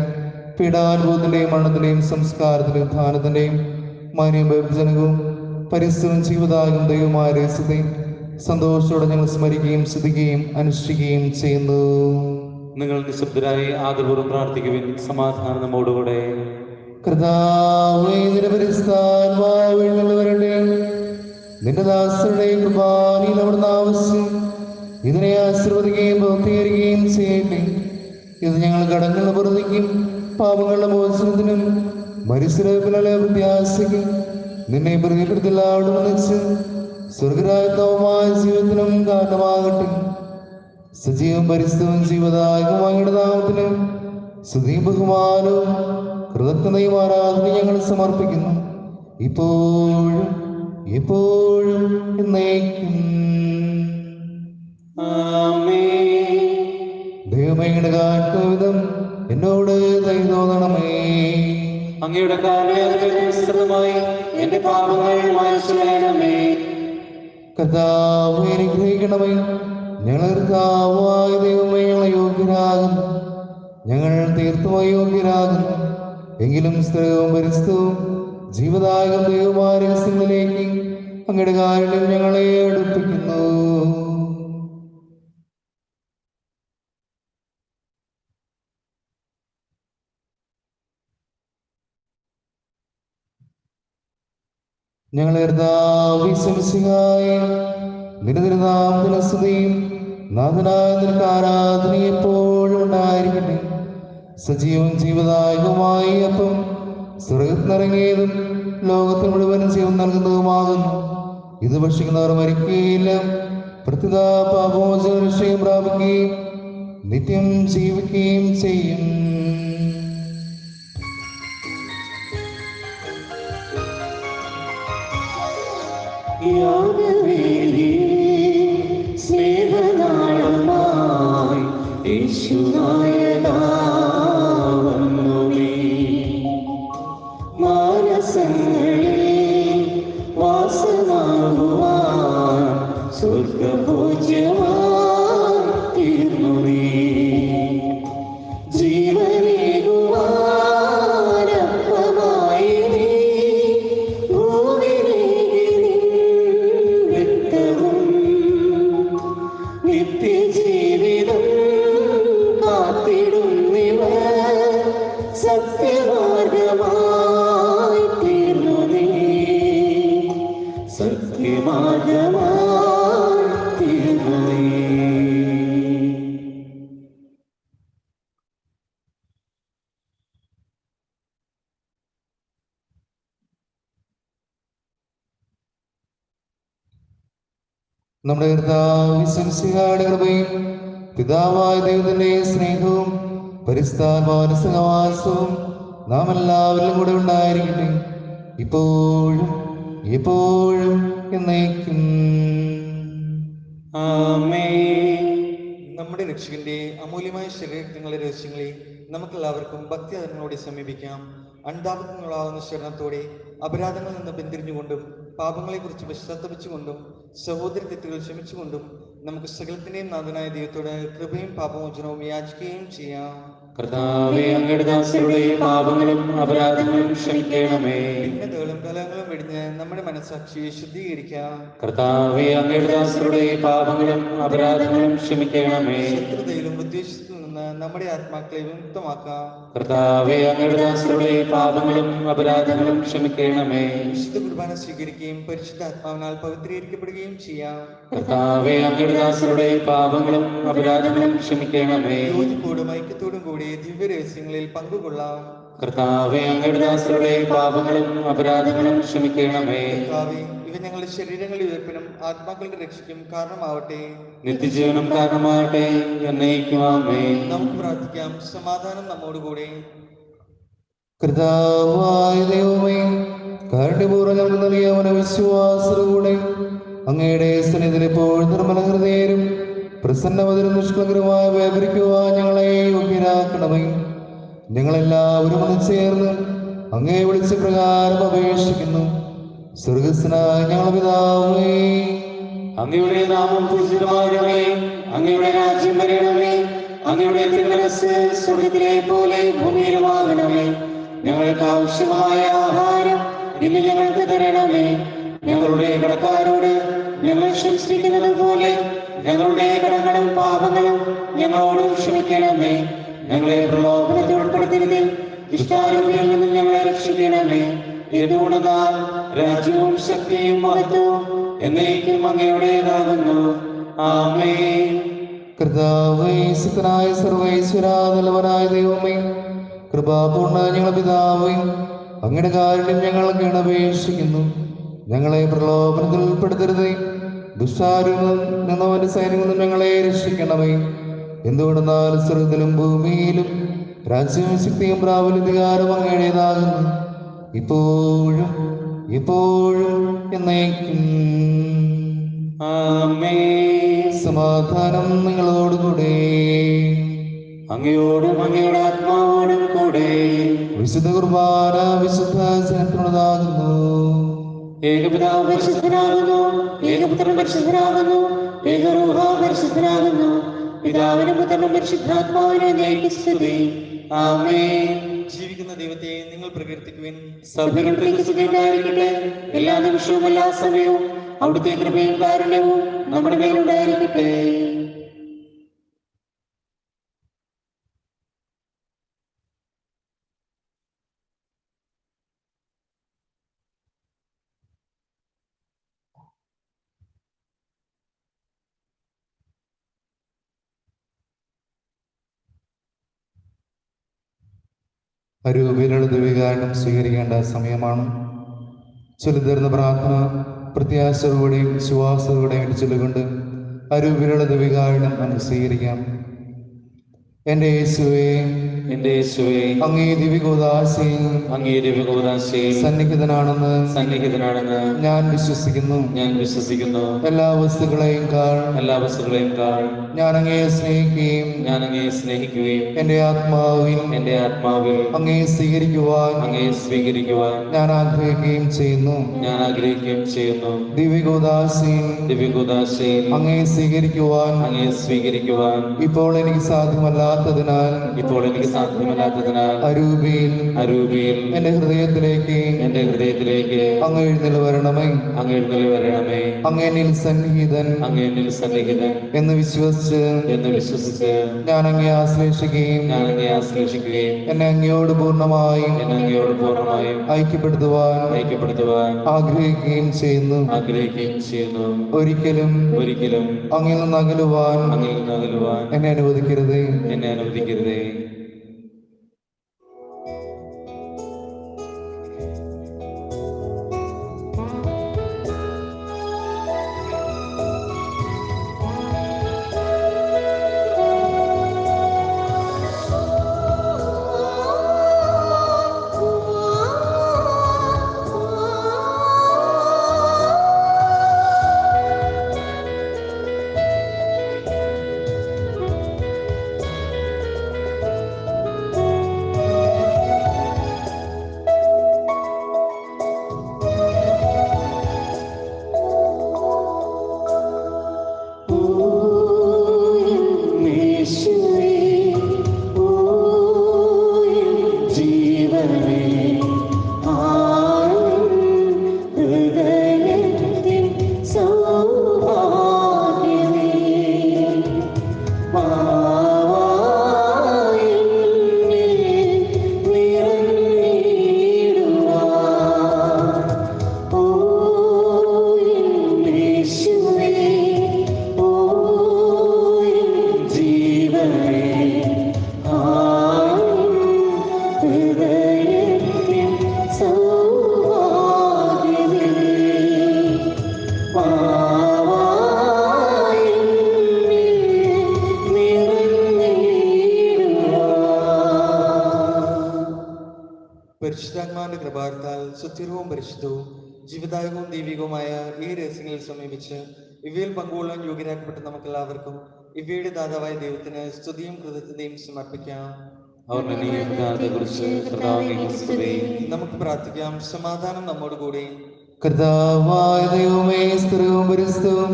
പീഡാനുഭവത്തിന്റെയും മരണത്തിന്റെയും സംസ്കാരത്തിന്റെയും ധാനത്തിന്റെയും മാന്യവും വിഭജനവും പരിസ്ഥിതിയും ജീവദായകവും ദൈവമായ രഹസ്യത്തെയും സന്തോഷത്തോടെ ഞങ്ങൾ സ്മരിക്കുകയും ശ്രദ്ധിക്കുകയും അനുഷ്ഠിക്കുകയും ചെയ്യുന്നു. നിങ്ങൾ നിശബ്ദരായി ആദരപൂർവ്വം പ്രാർത്ഥിക്കുവിൻ. സമാധാനം നമ്മോടുകൂടെ. കർത്താവേ, നിരപരിസ്ഥാനമായുള്ളവരുടെയും നിന്റെ ദാസരുടെയും കുർബാനയിൽ അവിടുന്ന് ആവശ്യം ഇതിനെ ആശീർവദിക്കുകയും പൂർത്തീകരിക്കുകയും ചെയ്യട്ടെ. ഇത് ഞങ്ങൾ കടങ്ങളുടെ പുറത്തേക്കും പാപങ്ങളുടെ മോചനത്തിനും മരിശിരപ്പിലെ പ്രത്യാശയ്ക്കും നിന്നെ പ്രീതിപ്പെടുത്തില്ലാവിടെ വന്നിച്ച് സ്വർഗരാജ്യമായ ജീവിതത്തിനും കാരണമാകട്ടെ. സജീവം പരിസ്ഥിതിയും ജീവദായകമായ നാമത്തിനും സ്തുതിയും ബഹുമാനവും കൃതജ്ഞതയും ആരാധനയും ഞങ്ങൾ സമർപ്പിക്കുന്നു, ഇപ്പോഴും എപ്പോഴും എന്നേക്കും. ദൈവമേ, അങ്ങയുടെ കാട്ടുവിധം എന്നോട് ദയ തോന്നണമേ. അങ്ങയുടെ കാലയമായി എന്റെ പാപങ്ങൾ മായ്ച്ചു കളയണമേ. കർത്താവേ, അനുഗ്രഹിക്കണമേ. ഞങ്ങൾ കർത്താവായ ദൈവമേ, ഞങ്ങളെ യോഗ്യരാകുന്നു. ഞങ്ങൾ തീർത്തും അയോഗ്യരാകുന്നു. എങ്കിലും സ്ഥിരവും പരിസ്ഥിതവും ജീവദായകം ദൈവമായ രഹസ്യങ്ങളിലേക്ക് അങ്ങയുടെ കാരുണ്യം ഞങ്ങളെ അടുപ്പിക്കുന്നു. ഞങ്ങളെ നിരന്തരനാമത്തിലെ സ്തുതിയും നാഥനായ നിനക്ക് ആരാധനയും എപ്പോഴും ഉണ്ടായിരിക്കട്ടെ. സജീവവും ജീവദായകവുമായി അപ്പം സ്വർഗ്ഗത്തിനിറങ്ങിയതും ലോകത്തിന് മുഴുവനും ജീവൻ നൽകുന്നതുമാകുന്നു. ഇത് ഭക്ഷിക്കുന്നവർ മരിക്കുകയില്ല, പ്രത്യുത പാപമോചന രക്ഷയും പ്രാപിക്കുകയും നിത്യം ജീവിക്കുകയും ചെയ്യും. സ്നേഹനാളമായി യേശുനായകാ വന്നുമേ. മാനസങ്ങളിൽ വാസമാകുവാൻ സ്വർഗഭോജ്യമായി തീർന്നുമേ. ജീവനേകുവാനപ്പമായി നീ ഭൂമിയിലേക്ക് നിത്യവും നിത്യജീവിതം കാത്തിടുന്നിവർ സത്യമാർഗമായി തീർന്നു നീ. സത്യമാർഗമായി തീർന്നു നീ. നമ്മുടെ കർത്താവിന്റെ കൃപയും പിതാവായ ദൈവത്തിന്റെ സ്നേഹവും പരിശുദ്ധാത്മാവിന്റെ സഹവാസവും നാം എല്ലാവരിലും കൂടെ ഉണ്ടായിരിക്കട്ടെ, ഇപ്പോഴും എപ്പോഴും എന്നേക്കും. നമ്മുടെ രക്ഷകന്റെ അമൂല്യമായ ശരീരങ്ങളുടെ രഹസ്യങ്ങളെ നമുക്കെല്ലാവർക്കും ഭക്തിയോടെ സമീപിക്കാം. അണ്ടാപത്തിനുള്ളാവുന്ന ശരണത്തോടെ അപരാധങ്ങളിൽ നിന്ന് പിന്തിരിഞ്ഞുകൊണ്ടും പാപങ്ങളെക്കുറിച്ച് പശ്ചാത്തപിച്ചുകൊണ്ടും സഹോദര തെറ്റുകൾ ക്ഷമിച്ചുകൊണ്ടും നമുക്ക് സകലത്തിന്റെയും നാഥനായ ദൈവത്തോട് കൃപയും പാപമോചനവും യാചിക്കുകയും ചെയ്യാം. കർത്താവേ, അങ്ങയുടെ ദാസരുടെ പാപങ്ങളും അപരാധങ്ങളും ക്ഷമിക്കണമേ. ഭിന്നതകളും കലഹങ്ങളും വെടിഞ്ഞ് നമ്മുടെ മനസ്സാക്ഷിയെ ശുദ്ധീകരിക്കാം. കർത്താവേ, അങ്ങയുടെ ദാസരുടെ പാപങ്ങളും അപരാധങ്ങളും ക്ഷമിക്കണമേ. ശത്രുതയിലും ഉദ്ദേശത്തിൽ നിന്ന് നമ്മുടെ ആത്മാക്കളെ വിമുക്തമാക്കാം. കർത്താവേ, അങ്ങയുടെ ദാസരുടെ പാപങ്ങളും അപരാധങ്ങളും ക്ഷമിക്കണമേ. വിശുദ്ധ കുർബാന സ്വീകരിക്കുകയും പരിശുദ്ധാത്മാവിനാൽ പവിത്രീകരിക്കപ്പെടുകയും ചെയ്യാം. കർത്താവേ, അങ്ങയുടെ ദാസരുടെ പാപങ്ങളും അപരാധങ്ങളും ക്ഷമിക്കണമേ. യോജിപ്പോടും ഐക്യത്തോടും കൂടി ദിവ്യരഹസ്യങ്ങളിൽ പങ്കുകൊള്ളാം. കർത്താവേ, അങ്ങയുടെ ദാസരുടെ പാപങ്ങളും അപരാധങ്ങളും ക്ഷമിക്കണമേ. കർത്താവേ, ഇവ ഞങ്ങളുടെ ശരീരങ്ങളുടെ ഉയർപ്പിനും ആത്മാക്കളുടെ രക്ഷയ്ക്കും കാരണമാവട്ടെ. നിത്യജീവനം കാരണമാകട്ടെ. എന്നേക്കും ആമേൻ. നമുക്ക് പ്രാർത്ഥിക്കാം. സമാധാനം നമ്മോടുകൂടെ. കർത്താവായ ദൈവമേ, കാരുണ്യപൂർവ്വം ഞങ്ങൾക്ക് നൽകിയ മനവിശ്വാസത്തോടെ അങ്ങയുടെ സന്നിധിയിൽ എപ്പോഴും നിർമ്മല ഹൃദയരും പ്രസന്നവതരും നിഷ്കളങ്കരുമായ വ്യാപരിക്കുവാൻ ഞങ്ങളെ യോഗ്യരാക്കണമേ. ഞങ്ങളെല്ലാവരും ഒന്ന് ചേർന്ന് അങ്ങേ വിളിച്ച പ്രകാരം അപേക്ഷിക്കുന്നു. സ്വർഗസ്നായ ഞങ്ങളുടെ പിതാവേ, അങ്ങയുടെ നാമം പൂജിതമാകണമേ. അങ്ങയുടെ രാജ്യം വരണമേ. അങ്ങയുടെ തിരുമനസ്സ് സ്വർഗ്ഗത്തിലെ പോലെ ഭൂമിയിലുമാകണമേ. ഞങ്ങൾക്ക് ആവശ്യമായ ആഹാരം ഇന്ന് ഞങ്ങൾക്ക് തരണമേ. ഞങ്ങളുടെ കടക്കാരോട് ഞങ്ങൾ ക്ഷമിച്ചിരിക്കുന്നത് പോലെ ഞങ്ങളുടെ കടങ്ങളും പാപങ്ങളും ഞങ്ങളോട് ക്ഷമിക്കണമേ. ഞങ്ങളെ പ്രലോഭനത്തിൽ ഉൾപ്പെടുത്തരുത്, ദുഷ്ടാരൂപിയിൽ നിന്നും ഞങ്ങളെ രക്ഷിക്കണമേ. എന്തുകൊണ്ടെന്നാൽ രാജ്യവും ശക്തിയും മഹത്വവും എന്നേക്കും അങ്ങയുടേതാകുന്നു. ആമേൻ. കർത്താവേ, ശക്തനായ സർവൈശ്വരാ, നല്ലവനായ ദൈവമേ, കൃപാപൂർണ്ണ ഞങ്ങളുടെ പിതാവേ, അങ്ങയുടെ കാരുണ്യം ഞങ്ങൾ അപേക്ഷിക്കുന്നു. ഞങ്ങളെ പ്രലോഭനത്തിൽ ഉൾപ്പെടുത്തരുതേ, ദുഷ്ടാരൂപിൽ നിന്നവന്റെ സൈന്യങ്ങളിൽ ഞങ്ങളെ രക്ഷിക്കണമേ. എന്തുകൊണ്ടെന്നാൽ സ്വർഗ്ഗത്തിലും ഭൂമിയിലും രാജ്യവും ശക്തിയും പ്രാബല്യധികാരം അങ്ങയുടേതാകുന്നു, ഇപ്പോഴും എപ്പോഴും എന്നേക്കും. ആമേൻ. സമാധാനം നിങ്ങളോടുകൂടെ. അങ്ങയോടും അങ്ങയുടെ ആത്മാവോടും കൂടെ. വിശുദ്ധ കുർബാന വിശുദ്ധ ജനത്തിനുള്ളതാകുന്നു. ഏകപിതാവ് പരിശുദ്ധനാകുന്നു, ഏകപുത്രൻ പരിശുദ്ധനാകുന്നു, ഏകരൂഹ പരിശുദ്ധനാകുന്നു. പിതാവിനും പുത്രനും പരിശുദ്ധാത്മാവിനും എന്നേക്കും സ്തുതി. ആമേൻ. ജീവിക്കുന്ന ദൈവത്തെ നിങ്ങൾ പ്രകീർത്തിക്കുവിൻ. സഭകൾക്ക് സുഖമായിരിക്കട്ടെ. എല്ലാ നിമിഷവും എല്ലാ സമയവും അവിടുത്തെ കൃപയും കാരുണ്യവും നമ്മുടെ മേലുണ്ടായിരിക്കട്ടെ. അരൂപിയിലുള്ള ദിവ്യകാരണം സ്വീകരിക്കേണ്ട സമയമാണ്. ചൊല്ലിത്തരുന്ന പ്രാർത്ഥന പ്രത്യാശയോടെയും വിശ്വാസത്തോടെയും ചൊല്ലുകൊണ്ട് അരൂപിയിലുള്ള ദിവ്യകാരണം നമുക്ക് സ്വീകരിക്കാം. എൻ്റെ യേശുവേ, എന്റെ യേശുവേ, അങ്ങേ ദിവ്യകൂദാശയിൽ അങ്ങേ ദിവ്യകൂദാശയിൽ സന്നിഹിതനാണെന്ന് ഞാൻ വിശ്വസിക്കുന്നു. എല്ലാ വസ്തുക്കളെയും ഞാൻ അങ്ങയെ സ്നേഹിക്കുകയും എൻ്റെ ആത്മാവിൽ അങ്ങയെ സ്വീകരിക്കുവാൻ ഞാൻ ആഗ്രഹിക്കുകയും ചെയ്യുന്നു. ദിവ്യകൂദാശയിൽ അങ്ങയെ സ്വീകരിക്കുവാൻ ഇപ്പോൾ എനിക്ക് സാധ്യമല്ലാത്തതിനാൽ അരൂപിയിൽ എന്റെ ഹൃദയത്തിലേക്ക് അങ്ങ് എഴുന്നള്ളി വരണമേ. അങ്ങേനിൽ സന്നിഹിതൻ എന്ന് വിശ്വസിച്ച് ഞാൻ അങ്ങയെ ആശ്ലേഷിക്കുകയും എന്നെ അങ്ങയോട് പൂർണ്ണമായും ഐക്യപ്പെടുത്തുവാൻ ആഗ്രഹിക്കുകയും ചെയ്യുന്നു. ഒരിക്കലും അങ്ങിൽ നിന്ന് അകലുവാൻ എന്നെ അനുവദിക്കരുതേ. പരിശുദ്ധാത്മാവിന്റെ കൃപാർത്താൽ സുസ്ഥിരവും പരിശുദ്ധവും ജീവദായകവും ദൈവികവുമായ ഈ രഹസ്യങ്ങളിൽ സമീപിച്ച് ഇവയിൽ പങ്കുകൊള്ളാൻ യോഗ്യരാക്കപ്പെട്ട നമുക്കെല്ലാവർക്കും ഇവയുടെ ദാതാവായ ദൈവത്തിന് സ്തുതിയും കൃതജ്ഞതയും സമർപ്പിക്കാം. അവർ കുറിച്ച് നമുക്ക് പ്രാർത്ഥിക്കാം. സമാധാനം നമ്മോട് കൂടി. കർത്താവായ ദൈവമേ, സ്ഥിരവും പരിസ്ഥവും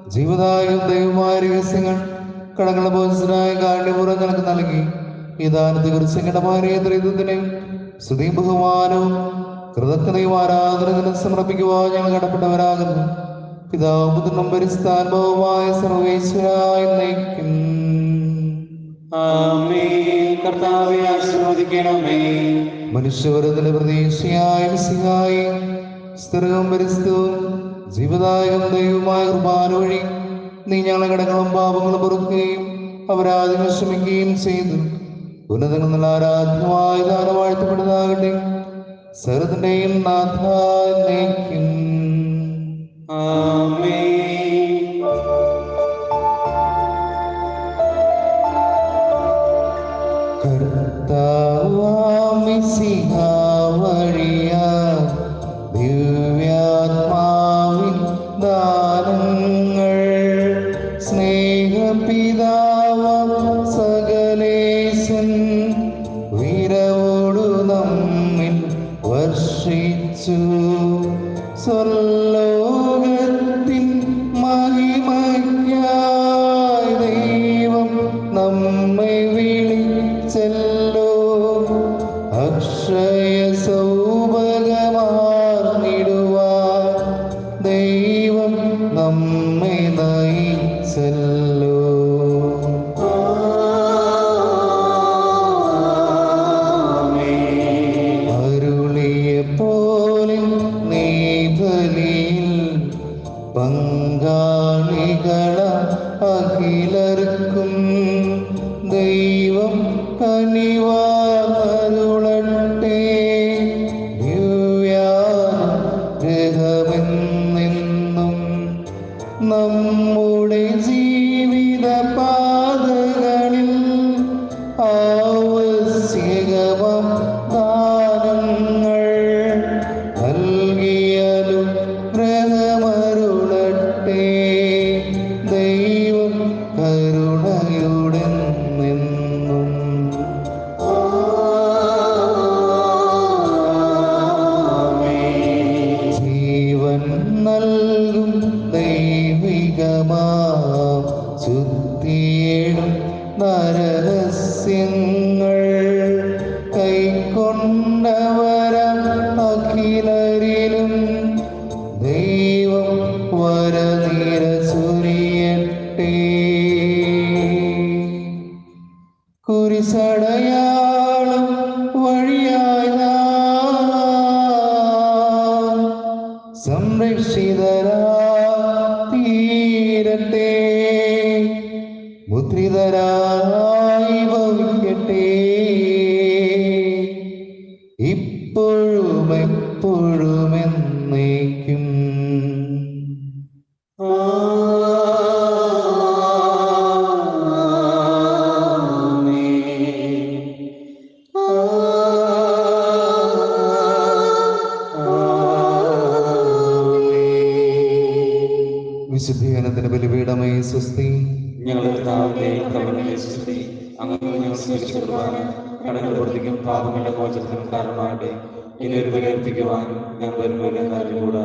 ജീവദായകവും ദൈവമായ രഹസ്യങ്ങൾ കടങ്ങളുടെ ബോധനായ കാണ്യപൂർവ്വം ഞങ്ങൾക്ക് നൽകി ഈ ദാനത്തെ കുറിച്ച് കടമാറിയ ത്രിത്വത്തിനെയും സ്തുതിയും ബഹുമാനവും കൃതജ്ഞതയും ആരാധനയും സമർപ്പിക്കുവാൻ ഞങ്ങൾ കടപ്പെട്ടവരാകുന്നു. പിതാവും പുത്രനും പരിശുദ്ധാത്മാവുമായ സർവ്വേശ്വരായ നയിക്കും. കർത്താവെ ആശീർവദിക്കണമേ. മനുഷ്യവർഗത്തിന്റെ പ്രതീക്ഷയായ മിശിഹായി സ്ഥിരവും പരിസ്ഥവും ജീവദായകം ദൈവമായ കുർബാന വഴി നീ ഞങ്ങളെ കടങ്ങളും പാപങ്ങളും പൊറുക്കുകയും അപരാധങ്ങൾ ക്ഷമിക്കുകയും ചെയ്തു. ഉന്നതങ്ങൾ നല്ല ആരാധ്യമായ ദാനം വാഴ്ത്തപ്പെടുന്നതാകട്ടെ. സകലത്തിന്റെയും നാഥായി നയിക്കും. കർത്താവാം മിശിഹാ വഴിയാൽ ദിവ്യാത്മാവിൻ ദാനങ്ങൾ സ്നേഹപിതാവാം സകലേശൻ വീരവോടു നമ്മിൽ വർഷിച്ചു. സ്വർലോകത്തിൻ മഹിമയ്ക്കായി ദൈവം നമ്മെ വിളിച്ചല്ലോ. അക്ഷയ സൗഭഗമാർന്നിടുവാൻ ദൈവം നമ്മെ നയിച്ചല്ലോ. അരുളിയ പോലെ നീ ബലിയിൽ പങ്കാളികള അഖിലർക്കും ദൈവം കനിവാർന്നരുളട്ടെ. ദിവ്യാനുഗ്രഹമെന്നെന്നും നമ്മുടെ ജീവിത പാതകളിൽ ആവശ്യകമാം ദാനങ്ങൾ നൽകിയാലും ഗ്രഹമരുളട്ടെ. ദൈവം കരുണയുടെ നിന്നും ജീവൻ നൽകും ദൈവികമാം ശുദ്ധിയേടും നരഹസ്യങ്ങൾ കൈക്കൊണ്ടവരാം അഖിലരിലും ദൈവം വരനിര ചൊരിയട്ടെ. കുരിശടയാളം വഴിയായി നാം സംരക്ഷിതരായിത്തീരട്ടെ. മുദ്രിതരായി ഭവിക്കട്ടെ. ഇപ്പോഴും എപ്പോഴും എന്നേക്കും. വിശുദ്ധീകരണത്തിന് ബലിപീഠമേ സ്വസ്തി. ഞങ്ങളുടെ കർത്താവിന്റെ പ്രവൃത്തിയെ സ്തുതി. അങ്ങ് ഞങ്ങൾ സ്വീകരിച്ച കുർബാന കടങ്ങളുടെ പൊറുതിക്കും പാപങ്ങളുടെ മോചനത്തിനും കാരണമാകട്ടെ. ഇനി ഒരു ബലിയർപ്പിക്കുവാൻ ഞാൻ വരുമ്പോൾ എന്നറിഞ്ഞുകൂടാ.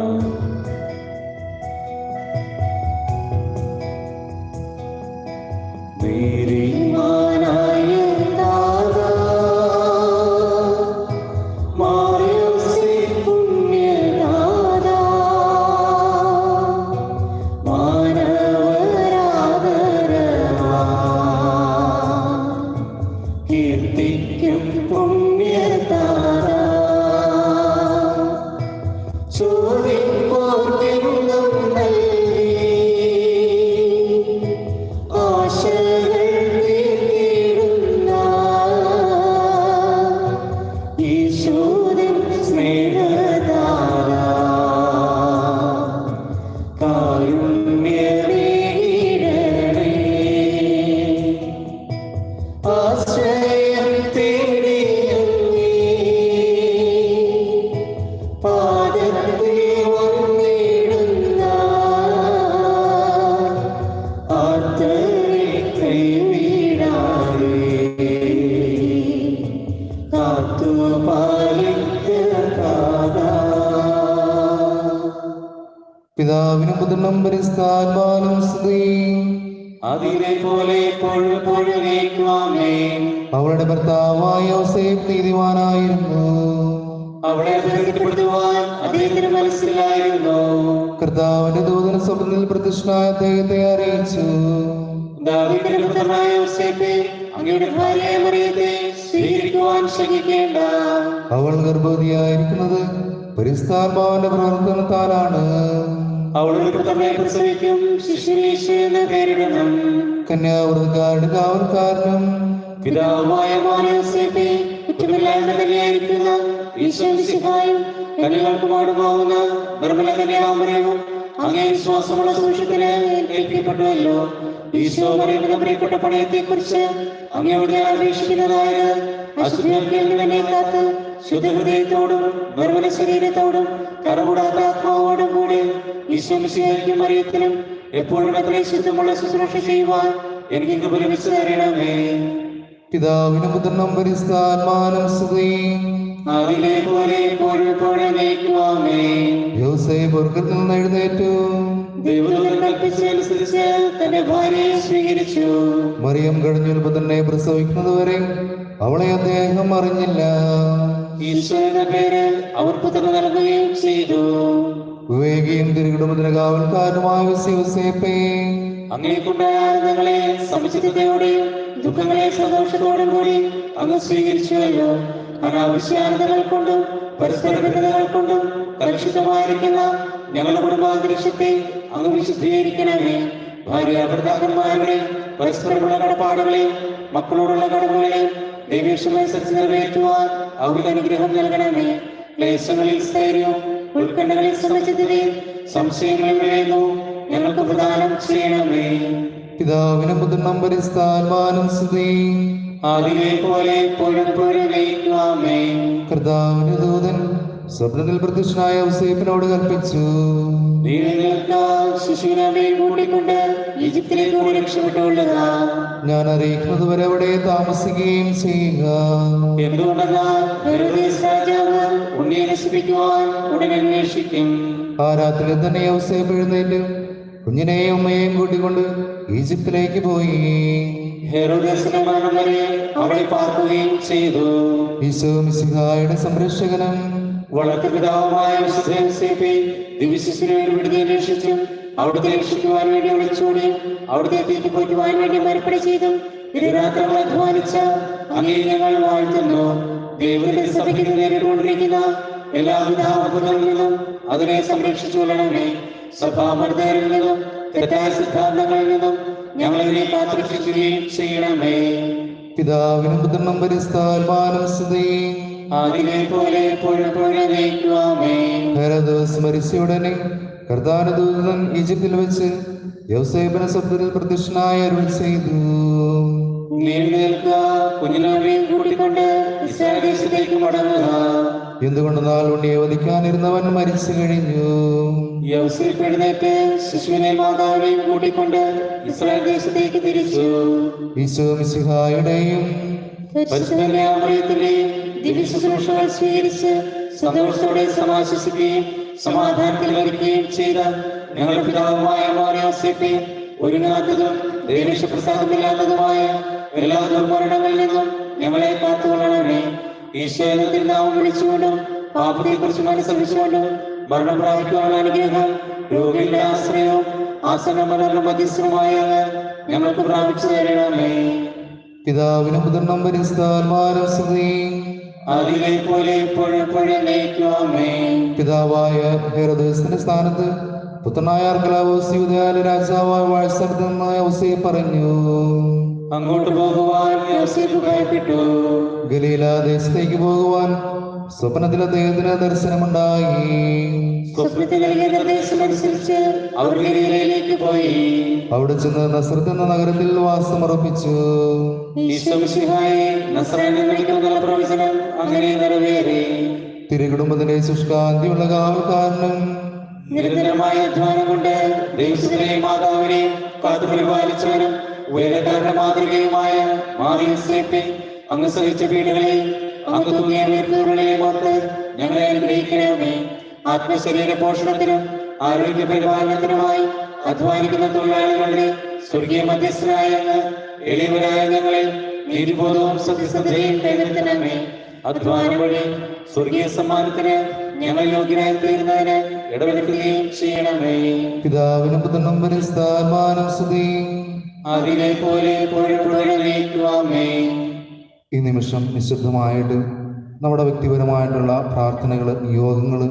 പിതാവിനും പുത്രനും പരിശുദ്ധാത്മാവിനും സ്തുതി. അതിലെ പോലെ എപ്പോഴും ആമേൻ. അവളുടെ ഭർത്താവായ യോസേഫ് നീതിമാനായിരുന്നു. അവളെ ബഹിഷ്കപ്പെടുത്തുവാൻ അദ്ദേഹത്തിന് മനസ്സിലായിരുന്നു. കർത്താവിന്റെ ദൂതൻ സ്വപ്നത്തിൽ പ്രത്യക്ഷനായ അദ്ദേഹത്തെ അറിയിച്ചു. ദാവീദിന്റെ പുത്രനായ യോസേഫേ, അങ്ങയുടെ ഭാര്യയായ മറിയത്തെ സ്വീകരിക്കുവാൻ ശങ്കിക്കേണ്ട. അവൾ ഗർഭവതിയായിരിക്കുന്നത് പരിശുദ്ധാത്മാവിന്റെ പ്രവർത്തനത്താലാണ്. അവളുടെ പുത്രനെ പ്രസവിക്കും, ശിശുവിനെ യേശു എന്ന് പേരിടണം. കന്യാവ്രതക്കാരുടെ കാവൽക്കാരനും പിതാവുമായ യോസേഫേ, കുറ്റമില്ലായ്മ തന്നെയായിരിക്കുന്ന ഈശോ മിശിഹായും കന്യകൾക്ക് പാടുപോകുന്ന നിർമ്മല കന്യാമറിയവും അങ്ങേ വിശ്വാസമുള്ള സൂക്ഷ്യത്തിന് ഏൽപ്പിക്കപ്പെട്ടുവല്ലോ. ഈശോ മറിയമെന്ന പ്രിയപ്പെട്ട പണയത്തെ കുറിച്ച് അങ്ങയോട് അപേക്ഷിക്കുന്നതായത് അശുദ്ധിയിൽ തന്നെ കാത്ത് ശുദ്ധഹൃദയത്തോടും നിർമ്മല ശരീരത്തോടും കറകൂടാത്ത ആത്മാവോടും കൂടി ഈശോ മിശിഹായ്ക്കും മറിയത്തിനും എപ്പോഴും അത്രയും ശുദ്ധമുള്ള ശുശ്രൂഷ ചെയ്യുവാൻ എനിക്ക് കൃപ ലഭിച്ചു തരണമേ. പിതാവിനും പുത്രനും പരിശുദ്ധാത്മാവിനും സ്തുതി. അതിലെ പോലെ എപ്പോഴും ആമേൻ. യോസേഫ് സ്വർഗ്ഗത്തിൽ നിന്ന് എഴുന്നേറ്റു ദൈവദൂതൻ കൽപ്പിച്ചതനുസരിച്ച് തന്റെ ഭാര്യയെ സ്വീകരിച്ചു. മറിയം കഴിഞ്ഞ പുത്രനെ പ്രസവിക്കുന്നതുവരെ അവളെ അദ്ദേഹം അറിഞ്ഞില്ല. ഈശോ എന്ന പേര് അവർ പുത്രന് നൽകുകയും ചെയ്തു. വിവേകിയും തിരുകുടുംബത്തിന് കാവൽക്കാരനുമായ യോസേഫേ, അങ്ങേക്കുണ്ടായ ആനന്ദങ്ങളെ സമുചിതയോടെയും ദുഃഖങ്ങളെ സന്തോഷത്തോടും കൂടി അങ്ങ് സ്വീകരിച്ചുവല്ലോ. അനാവശ്യാനന്ദങ്ങൾ കൊണ്ടും പരസ്പര ബന്ധങ്ങൾ കൊണ്ടും കലുഷിതമായിരിക്കുന്ന ഞങ്ങളുടെ കുടുംബാന്തരീക്ഷത്തെ അങ്ങ് വിശുദ്ധീകരിക്കണമേ. ഭാര്യ ഭർത്താക്കന്മാരുടെ പരസ്പരമുള്ള കടപ്പാടുകളെയും മക്കളോടുള്ള കടവുകളെയും ദൈവേഷമനുസരിച്ച് നിറവേറ്റുവാൻ അവർക്ക് അനുഗ്രഹം നൽകണമേ. ക്ലേശങ്ങളിൽ സ്ഥൈര്യവും ഉത്കണ്ഠകളിൽ സമചിതതയും സംശയങ്ങളിൽ വിളയുന്നു ഞങ്ങൾക്ക് പ്രദാനം ചെയ്യണമേ. പിതാവിനും പുത്രനും പരിശുദ്ധാത്മാവിനും സ്തുതി. അതിലെ പോലെ എപ്പോഴും ആമേൻ. കർത്താവിന്റെ ദൂതൻ സ്വപ്നത്തിൽ പ്രത്യക്ഷനായ യോസേഫിനോട് കൽപ്പിച്ചു. നീ എഴുന്നേൽക്ക, ശിശുവിനെ അമ്മയിൽ കൂട്ടിക്കൊണ്ട് ഈജിപ്തിലേക്ക് ഓടി രക്ഷപ്പെട്ടുകൊള്ളുക. ഞാൻ അറിയിക്കുന്നത് വരെ അവിടെ താമസിക്കുകയും ചെയ്യുക. എന്തുകൊണ്ടെന്നാൽ ഹെരോദേസ് രാജാവ് ഉണ്ണിയെ നശിപ്പിക്കുവാൻ ഉടനെ അന്വേഷിക്കും. ആ രാത്രി തന്നെ യോസേഫ് എഴുന്നേറ്റ് കുഞ്ഞിനെയും ഉമ്മയെയും കൂട്ടിക്കൊണ്ട് ഈജിപ്തിലേക്ക് പോയി. ഹെരോദേസിന്റെ മരണം വരെ അവിടെ പാർക്കുകയും ചെയ്തു. ഈശോ മിശിഹായുടെ സംരക്ഷകനും വളർത്തുപിതാവുമായ വിശുദ്ധ യോസേഫേ, ദിവ്യശിശുവിനെ വിടുതി അന്വേഷിച്ചും അവിടുത്തെ രക്ഷിക്കുവാൻ വേണ്ടി വിളിച്ചോടി അവിടുത്തെ തീറ്റിപ്പോറ്റുവാൻ വേണ്ടി മറുപടി ചെയ്തും രാത്രികൾ അധ്വാനിച്ച അങ്ങേ ഞങ്ങൾ വാഴ്ത്തുന്നു. ദൈവത്തിന്റെ സഭയ്ക്ക് നേരിട്ടുകൊണ്ടിരിക്കുന്ന എല്ലാവിധ ആപത്തുകളിൽ നിന്നും അതിനെ സംരക്ഷിച്ചു കൊള്ളണമേ. സഭാമർദ്ദകരിൽ നിന്നും തെറ്റായ സിദ്ധാന്തങ്ങളിൽ നിന്നും ഞങ്ങളതിനെ കാത്തുരക്ഷിക്കുകയും ചെയ്യണമേ. പിതാവിനും പുത്രനും പരിശുദ്ധാത്മാവിനും സ്തുതി. അതിനെ പോലെ എപ്പോഴും ആമേൻ. ഹെരോദോസ് മരിച്ച ഉടനെ കർത്താവിന്റെ ദൂതൻ ഈജിപ്തിൽ വെച്ച് യോസേഫിന് സ്വപ്നത്തിൽ പ്രത്യക്ഷനായി അരുളി ചെയ്തു. നീ എഴുന്നേൽക്ക, കുഞ്ഞിനെയും കൂട്ടിക്കൊണ്ട് ഇസ്രായേൽ ദേശത്തേക്ക് മടങ്ങുക. എന്തുകൊണ്ടെന്നാൽ ഉണ്ണിയെ വധിക്കാനിരുന്നവൻ മരിച്ചു കഴിഞ്ഞു. യോസേഫ് എഴുന്നേറ്റ് ശിശുവിനെ മാതാവിനെയും കൂട്ടിക്കൊണ്ട് ഇസ്രായേൽ ദേശത്തേക്ക് തിരിച്ചു. ഈശോ മിശിഹായുടെയും പരിശുദ്ധമറിയത്തിന്റെയും ദിവ്യ ശുശ്രൂഷകൾ സ്വീകരിച്ച് സന്തോഷത്തോടെ സമാശ്വസിക്കുകയും സമാധാനത്തിൽ വരികയും ചെയ്ത ഞങ്ങളുടെ പിതാവുമായ യോസേഫേ, ഒരുങ്ങാത്തതും ദൈവപ്രസാദമില്ലാത്തതുമായ എല്ലാ ദുർമരണങ്ങളിൽ നിന്നും ഞങ്ങളെ കാത്തുകൊള്ളണമേ. ഈശോ എന്ന തിരുനാമം വിളിച്ചുകൊണ്ടും പാപത്തെ കുറിച്ച് മനസ്സറിച്ചുകൊണ്ടും മരണം പ്രാപിക്കുവാനുള്ള അനുഗ്രഹം രോഗിയുടെ ആശ്രയവും ആസന്നമരണ മധ്യസ്ഥമായ ഞങ്ങൾക്ക് പ്രാപിച്ചു തരണമേ. പിതാവിനും പുത്രനും പരിശുദ്ധാത്മാവിനും സ്തുതി. അതിലെ പോലെ എപ്പോഴും ആമേൻ. പിതാവായ ഹെരോദേസിന്റെ സ്ഥാനത്ത് പുത്രനായ അർക്കലാവോസ് യൂദയായിലെ രാജാവായ വാഴ്സപ്പെടുന്ന യോസേഫ് പറഞ്ഞു. അങ്ങോട്ട് പോകുവാൻ യോസേഫ് ഭയപ്പെട്ടു. ഗലീല ദേശത്തേക്ക് പോകുവാൻ സ്വപ്നത്തിൽ അദ്ദേഹത്തിന് ദർശനമുണ്ടായി. സ്വപ്നത്തിൽ നൽകിയ നിർദ്ദേശമനുസരിച്ച് അവർ ഗലീലയിലേക്ക് പോയി. അവിടെ ചെന്ന് നസ്രത്ത് എന്ന നഗരത്തിൽ വാസമുറപ്പിച്ചു. ഈശോ മിശിഹായെ നസ്രായൻ എന്ന് വിളിക്കുന്ന പ്രവചനം അങ്ങനെ നിറവേറി. തിരുകുടുംബത്തിലെ ശുഷ്കാന്തിയുള്ള കാവൽക്കാരനും നിരന്തരമായ അധ്വാനം കൊണ്ട് ദൈവത്തിനെയും മാതാവിനെയും കാത്തുപരിപാലിച്ചവനും വേലക്കാരുടെ മാതൃകയുമായ യോസേഫേ, അങ്ങ് സഹിച്ച പീഡകളെയും അങ്ങ് തൂങ്ങിയ വീർപ്പുകളെയും ഓർത്ത് ഞങ്ങളെ അനുഗ്രഹിക്കണമേ. ആത്മശരീര പോഷണത്തിനും ആരോഗ്യ പരിപാലനത്തിനുമായി അധ്വാനിക്കുന്ന തൊഴിലാളികളുടെ സ്വർഗീയ മധ്യസ്ഥനായ അങ്ങ് എളിയവരായ ഞങ്ങളിൽ നീതിബോധവും സത്യസന്ധതയും കൈവരുത്തണമേ. അധ്വാനം വഴി സ്വർഗീയ സമ്മാനത്തിന് ഞങ്ങൾ യോഗ്യരായി തീരുന്നതിന് ഇടവരുത്തുകയും ചെയ്യണമേ. പിതാവിനും പുത്രനും പരിശുദ്ധാത്മാവിനും സ്തുതി. അതിലെ പോലെ നയിക്കുവാമേ. ഈ നിമിഷം നിശബ്ദമായിട്ട് നമ്മുടെ വ്യക്തിപരമായിട്ടുള്ള പ്രാർത്ഥനകൾ, നിയോഗങ്ങൾ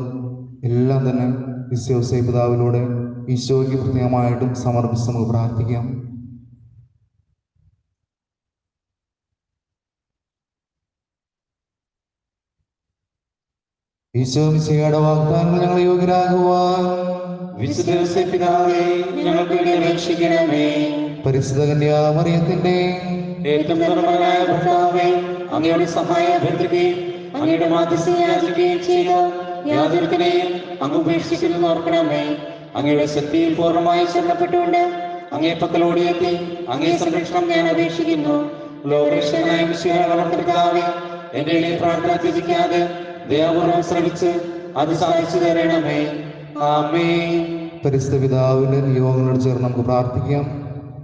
എല്ലാം തന്നെ വിശ്വസ പിതാവിലൂടെ ഈശോയ്ക്ക് പ്രത്യേകമായിട്ടും സമർപ്പിച്ച് നമുക്ക് പ്രാർത്ഥിക്കാം. ഈശോ മിശിഹായുടെ വാഗ്ദാനങ്ങൾ ഞങ്ങളെ യോഗ്യരാകുവാൻ വിശുദ്ധ പിതാവേ, ഞങ്ങൾക്ക് വേണ്ടി അപേക്ഷിക്കണമേ. പരിശുദ്ധ കന്യാമറിയത്തിന്റെ ഏറ്റവും നിർമ്മലനായ ഭർത്താവേ, അങ്ങയുടെ സഹായം അഭ്യർത്ഥിക്കുകയും അങ്ങയുടെ മാധ്യസ്ഥം യാചിക്കുകയും ചെയ്ത യാതൊരുത്തിനെയും അങ്ങ് ഉപേക്ഷിച്ചില്ലെന്ന് ഓർക്കണമേ. അങ്ങയുടെ ശക്തിയിൽ പൂർണ്ണമായി ശരണപ്പെട്ടുകൊണ്ട് അങ്ങേ പക്കലോടിയെത്തി അങ്ങേ സംരക്ഷണം ഞാൻ അപേക്ഷിക്കുന്നു. ലോകരക്ഷകനായ മിശിഹായുടെ കർത്താവേ, എന്റെ ഇടയിൽ പ്രാർത്ഥന ത്യജിക്കാതെ ദയാപൂർവം ശ്രമിച്ച് അത് സാധിച്ചു തരണമേ. ആമേൻ. പരിശുദ്ധ പിതാവിന്റെ നിയോഗങ്ങളോട് ചേർന്ന് നമുക്ക് പ്രാർത്ഥിക്കാം.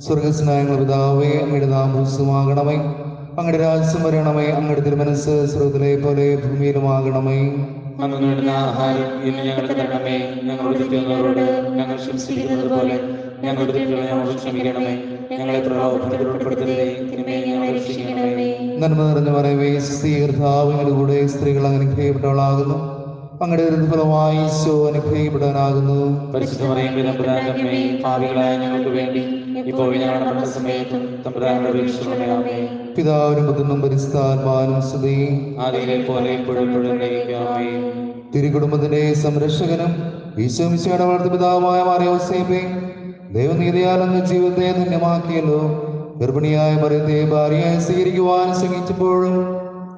സ്വർഗസ്നായ പിതാവേ, അങ്ങയുടെ നാമമാകണമേ, അങ്ങയുടെ രാജ്യം വരണമേ, അങ്ങയുടെ തിരുമനസ് സ്വർഗ്ഗത്തിലെ പോലെ ഭൂമിയിലുമാകണമേ. അന്ന് വേണ്ടുന്ന ആഹാരം ഇന്ന് ഞങ്ങൾക്ക് തരണമേ. ഞങ്ങളുടെ തെറ്റുകളോട് ഞങ്ങൾ ക്ഷമിച്ചിരിക്കുന്നത് പോലെ ഞങ്ങളുടെ തെറ്റുകളെ ഞങ്ങളോട് ക്ഷമിക്കണമേ. ഞങ്ങളെ പ്രലോഭനത്തിൽ ഉൾപ്പെടുത്തരുതേ, തിന്മയിൽ ഞങ്ങളെ രക്ഷിക്കണമേ. നന്മ നിറഞ്ഞ മറിയമേ, കർത്താവിന്റെ കൂടെ സ്ത്രീകൾ അനുഗ്രഹിക്കപ്പെട്ടവളാകുന്നു. അങ്ങയുടെ ഫലമായി ഈശോ അനുഗ്രഹിക്കപ്പെടാനാകുന്നു. പരിശുദ്ധ മറിയമേ, തമ്പുരാന്റെ അമ്മേ, പാപികളായ ഞങ്ങൾക്ക് വേണ്ടി ഇപ്പോൾ ഞങ്ങളുടെ മരണസമയത്തും തമ്പുരാനോട് അപേക്ഷിക്കണമേ. ആമേൻ. പിതാവിനും പുത്രനും പരിശുദ്ധാത്മാവിനും സ്തുതി. ആദിയിലെ പോലെ ഇപ്പോഴും ആമേൻ. തിരുകുടുംബത്തിന്റെ സംരക്ഷകനും ഈശോ മിശിഹായുടെ വളർത്തുപിതാവുമായ മറിയൗസേപ്പേ, ദൈവനീതിയാൽ അങ്ങ് ജീവിതത്തെ ധന്യമാക്കിയല്ലോ. ഗർഭിണിയായ മറിയത്തെ ഭാര്യയായി സ്വീകരിക്കുവാൻ ശ്രമിച്ചപ്പോഴും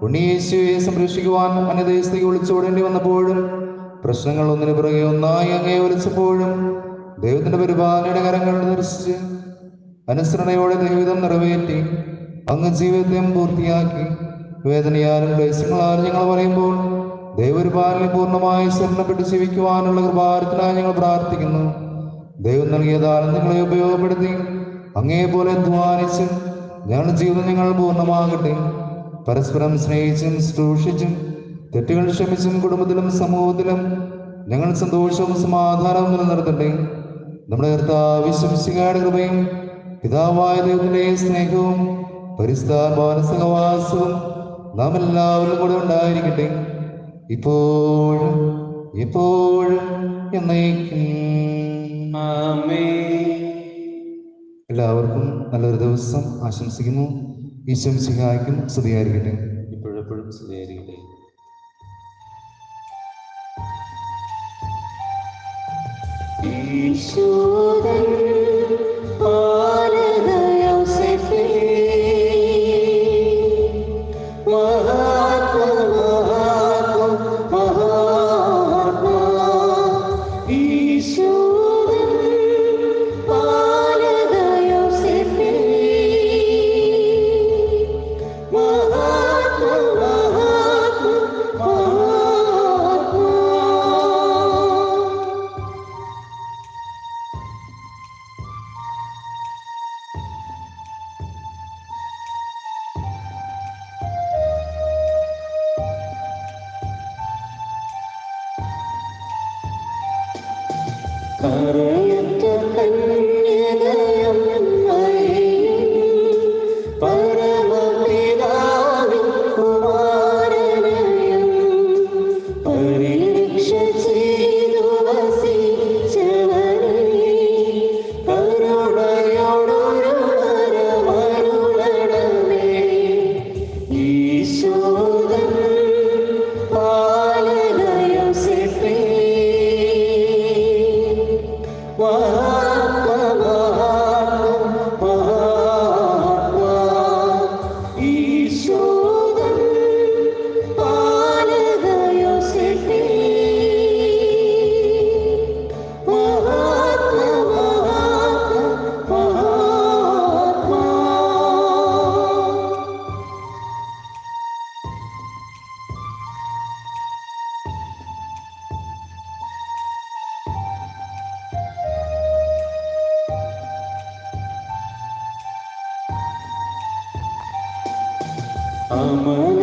ഉണ്ണിയേശുവെ സംരക്ഷിക്കുവാൻ അന്യദേശത്തേക്ക് വിളിച്ചോടേണ്ടി വന്നപ്പോഴും പ്രശ്നങ്ങൾ ഒന്നിനു പിറകെ ഒന്നായി അങ്ങേ വിളിച്ചപ്പോഴും ദൈവത്തിന്റെ പരിപാലനയുടെ കരങ്ങൾ ദർശിച്ച് അനുസരണയോടെ ദൈവം നിറവേറ്റി അങ്ങ് ജീവിതത്തെ പൂർത്തിയാക്കി. വേദനയാലും ക്ലേശങ്ങളാലും ഞങ്ങൾ പറയുമ്പോൾ ദൈവപരിപാലനം പൂർണ്ണമായി ശരണപ്പെട്ട് ജീവിക്കുവാനുള്ള കൃപാരത്തിനായി ഞങ്ങൾ പ്രാർത്ഥിക്കുന്നു. ദൈവം നൽകിയ താലന്തുകളെ ഉപയോഗപ്പെടുത്തി അങ്ങേപോലെ അധ്വാനിച്ച് ഞങ്ങളുടെ ജീവിതം ഞങ്ങൾ പൂർണ്ണമാകട്ടെ. പരസ്പരം സ്നേഹിച്ചും ശുശ്രൂഷിച്ചും തെറ്റുകൾ ക്ഷമിച്ചും കുടുംബത്തിലും സമൂഹത്തിലും ഞങ്ങൾ സന്തോഷവും സമാധാനവും നിലനിർത്തട്ടെ. നമ്മുടെ കർത്താവ് മിശിഹായുടെ കൃപയും പിതാവായ ദൈവത്തിന്റെ സ്നേഹവും പരിശുദ്ധാത്മാവിന്റെ സഹവാസവും നാം എല്ലാവരും കൂടെ ഉണ്ടായിരിക്കട്ടെ, ഇപ്പോഴും എപ്പോഴും എന്നേക്കും. എല്ലാവർക്കും നല്ലൊരു ദിവസം ആശംസിക്കുന്നു. ഈശോ മിശിഹായ്ക്കും സ്തുതിയായിരിക്കട്ടെ. ഇപ്പോഴെപ്പോഴും സ്തുതിയായിരിക്കട്ടെ. ഈശോദൻ പാലക യോസേഫേ, മഹാത്മാ മഹാത്മാ മഹാത്മാ. ഈശോദൻ പാലക യോസേഫേ, മഹാത്മാ മഹാത്മാ മഹാത്മാ. കരയുറ്റ കന്യകയമ്മയെയും പരമപിതാവിൻ കുമാരനെയും പരിരക്ഷ ചെയ്തു വസിച്ചവനെ കരുണയോടൊരു വരമരുളണമേ. ഈശോദൻ പാലക യോസേഫേ, മഹാത്മാ നാമ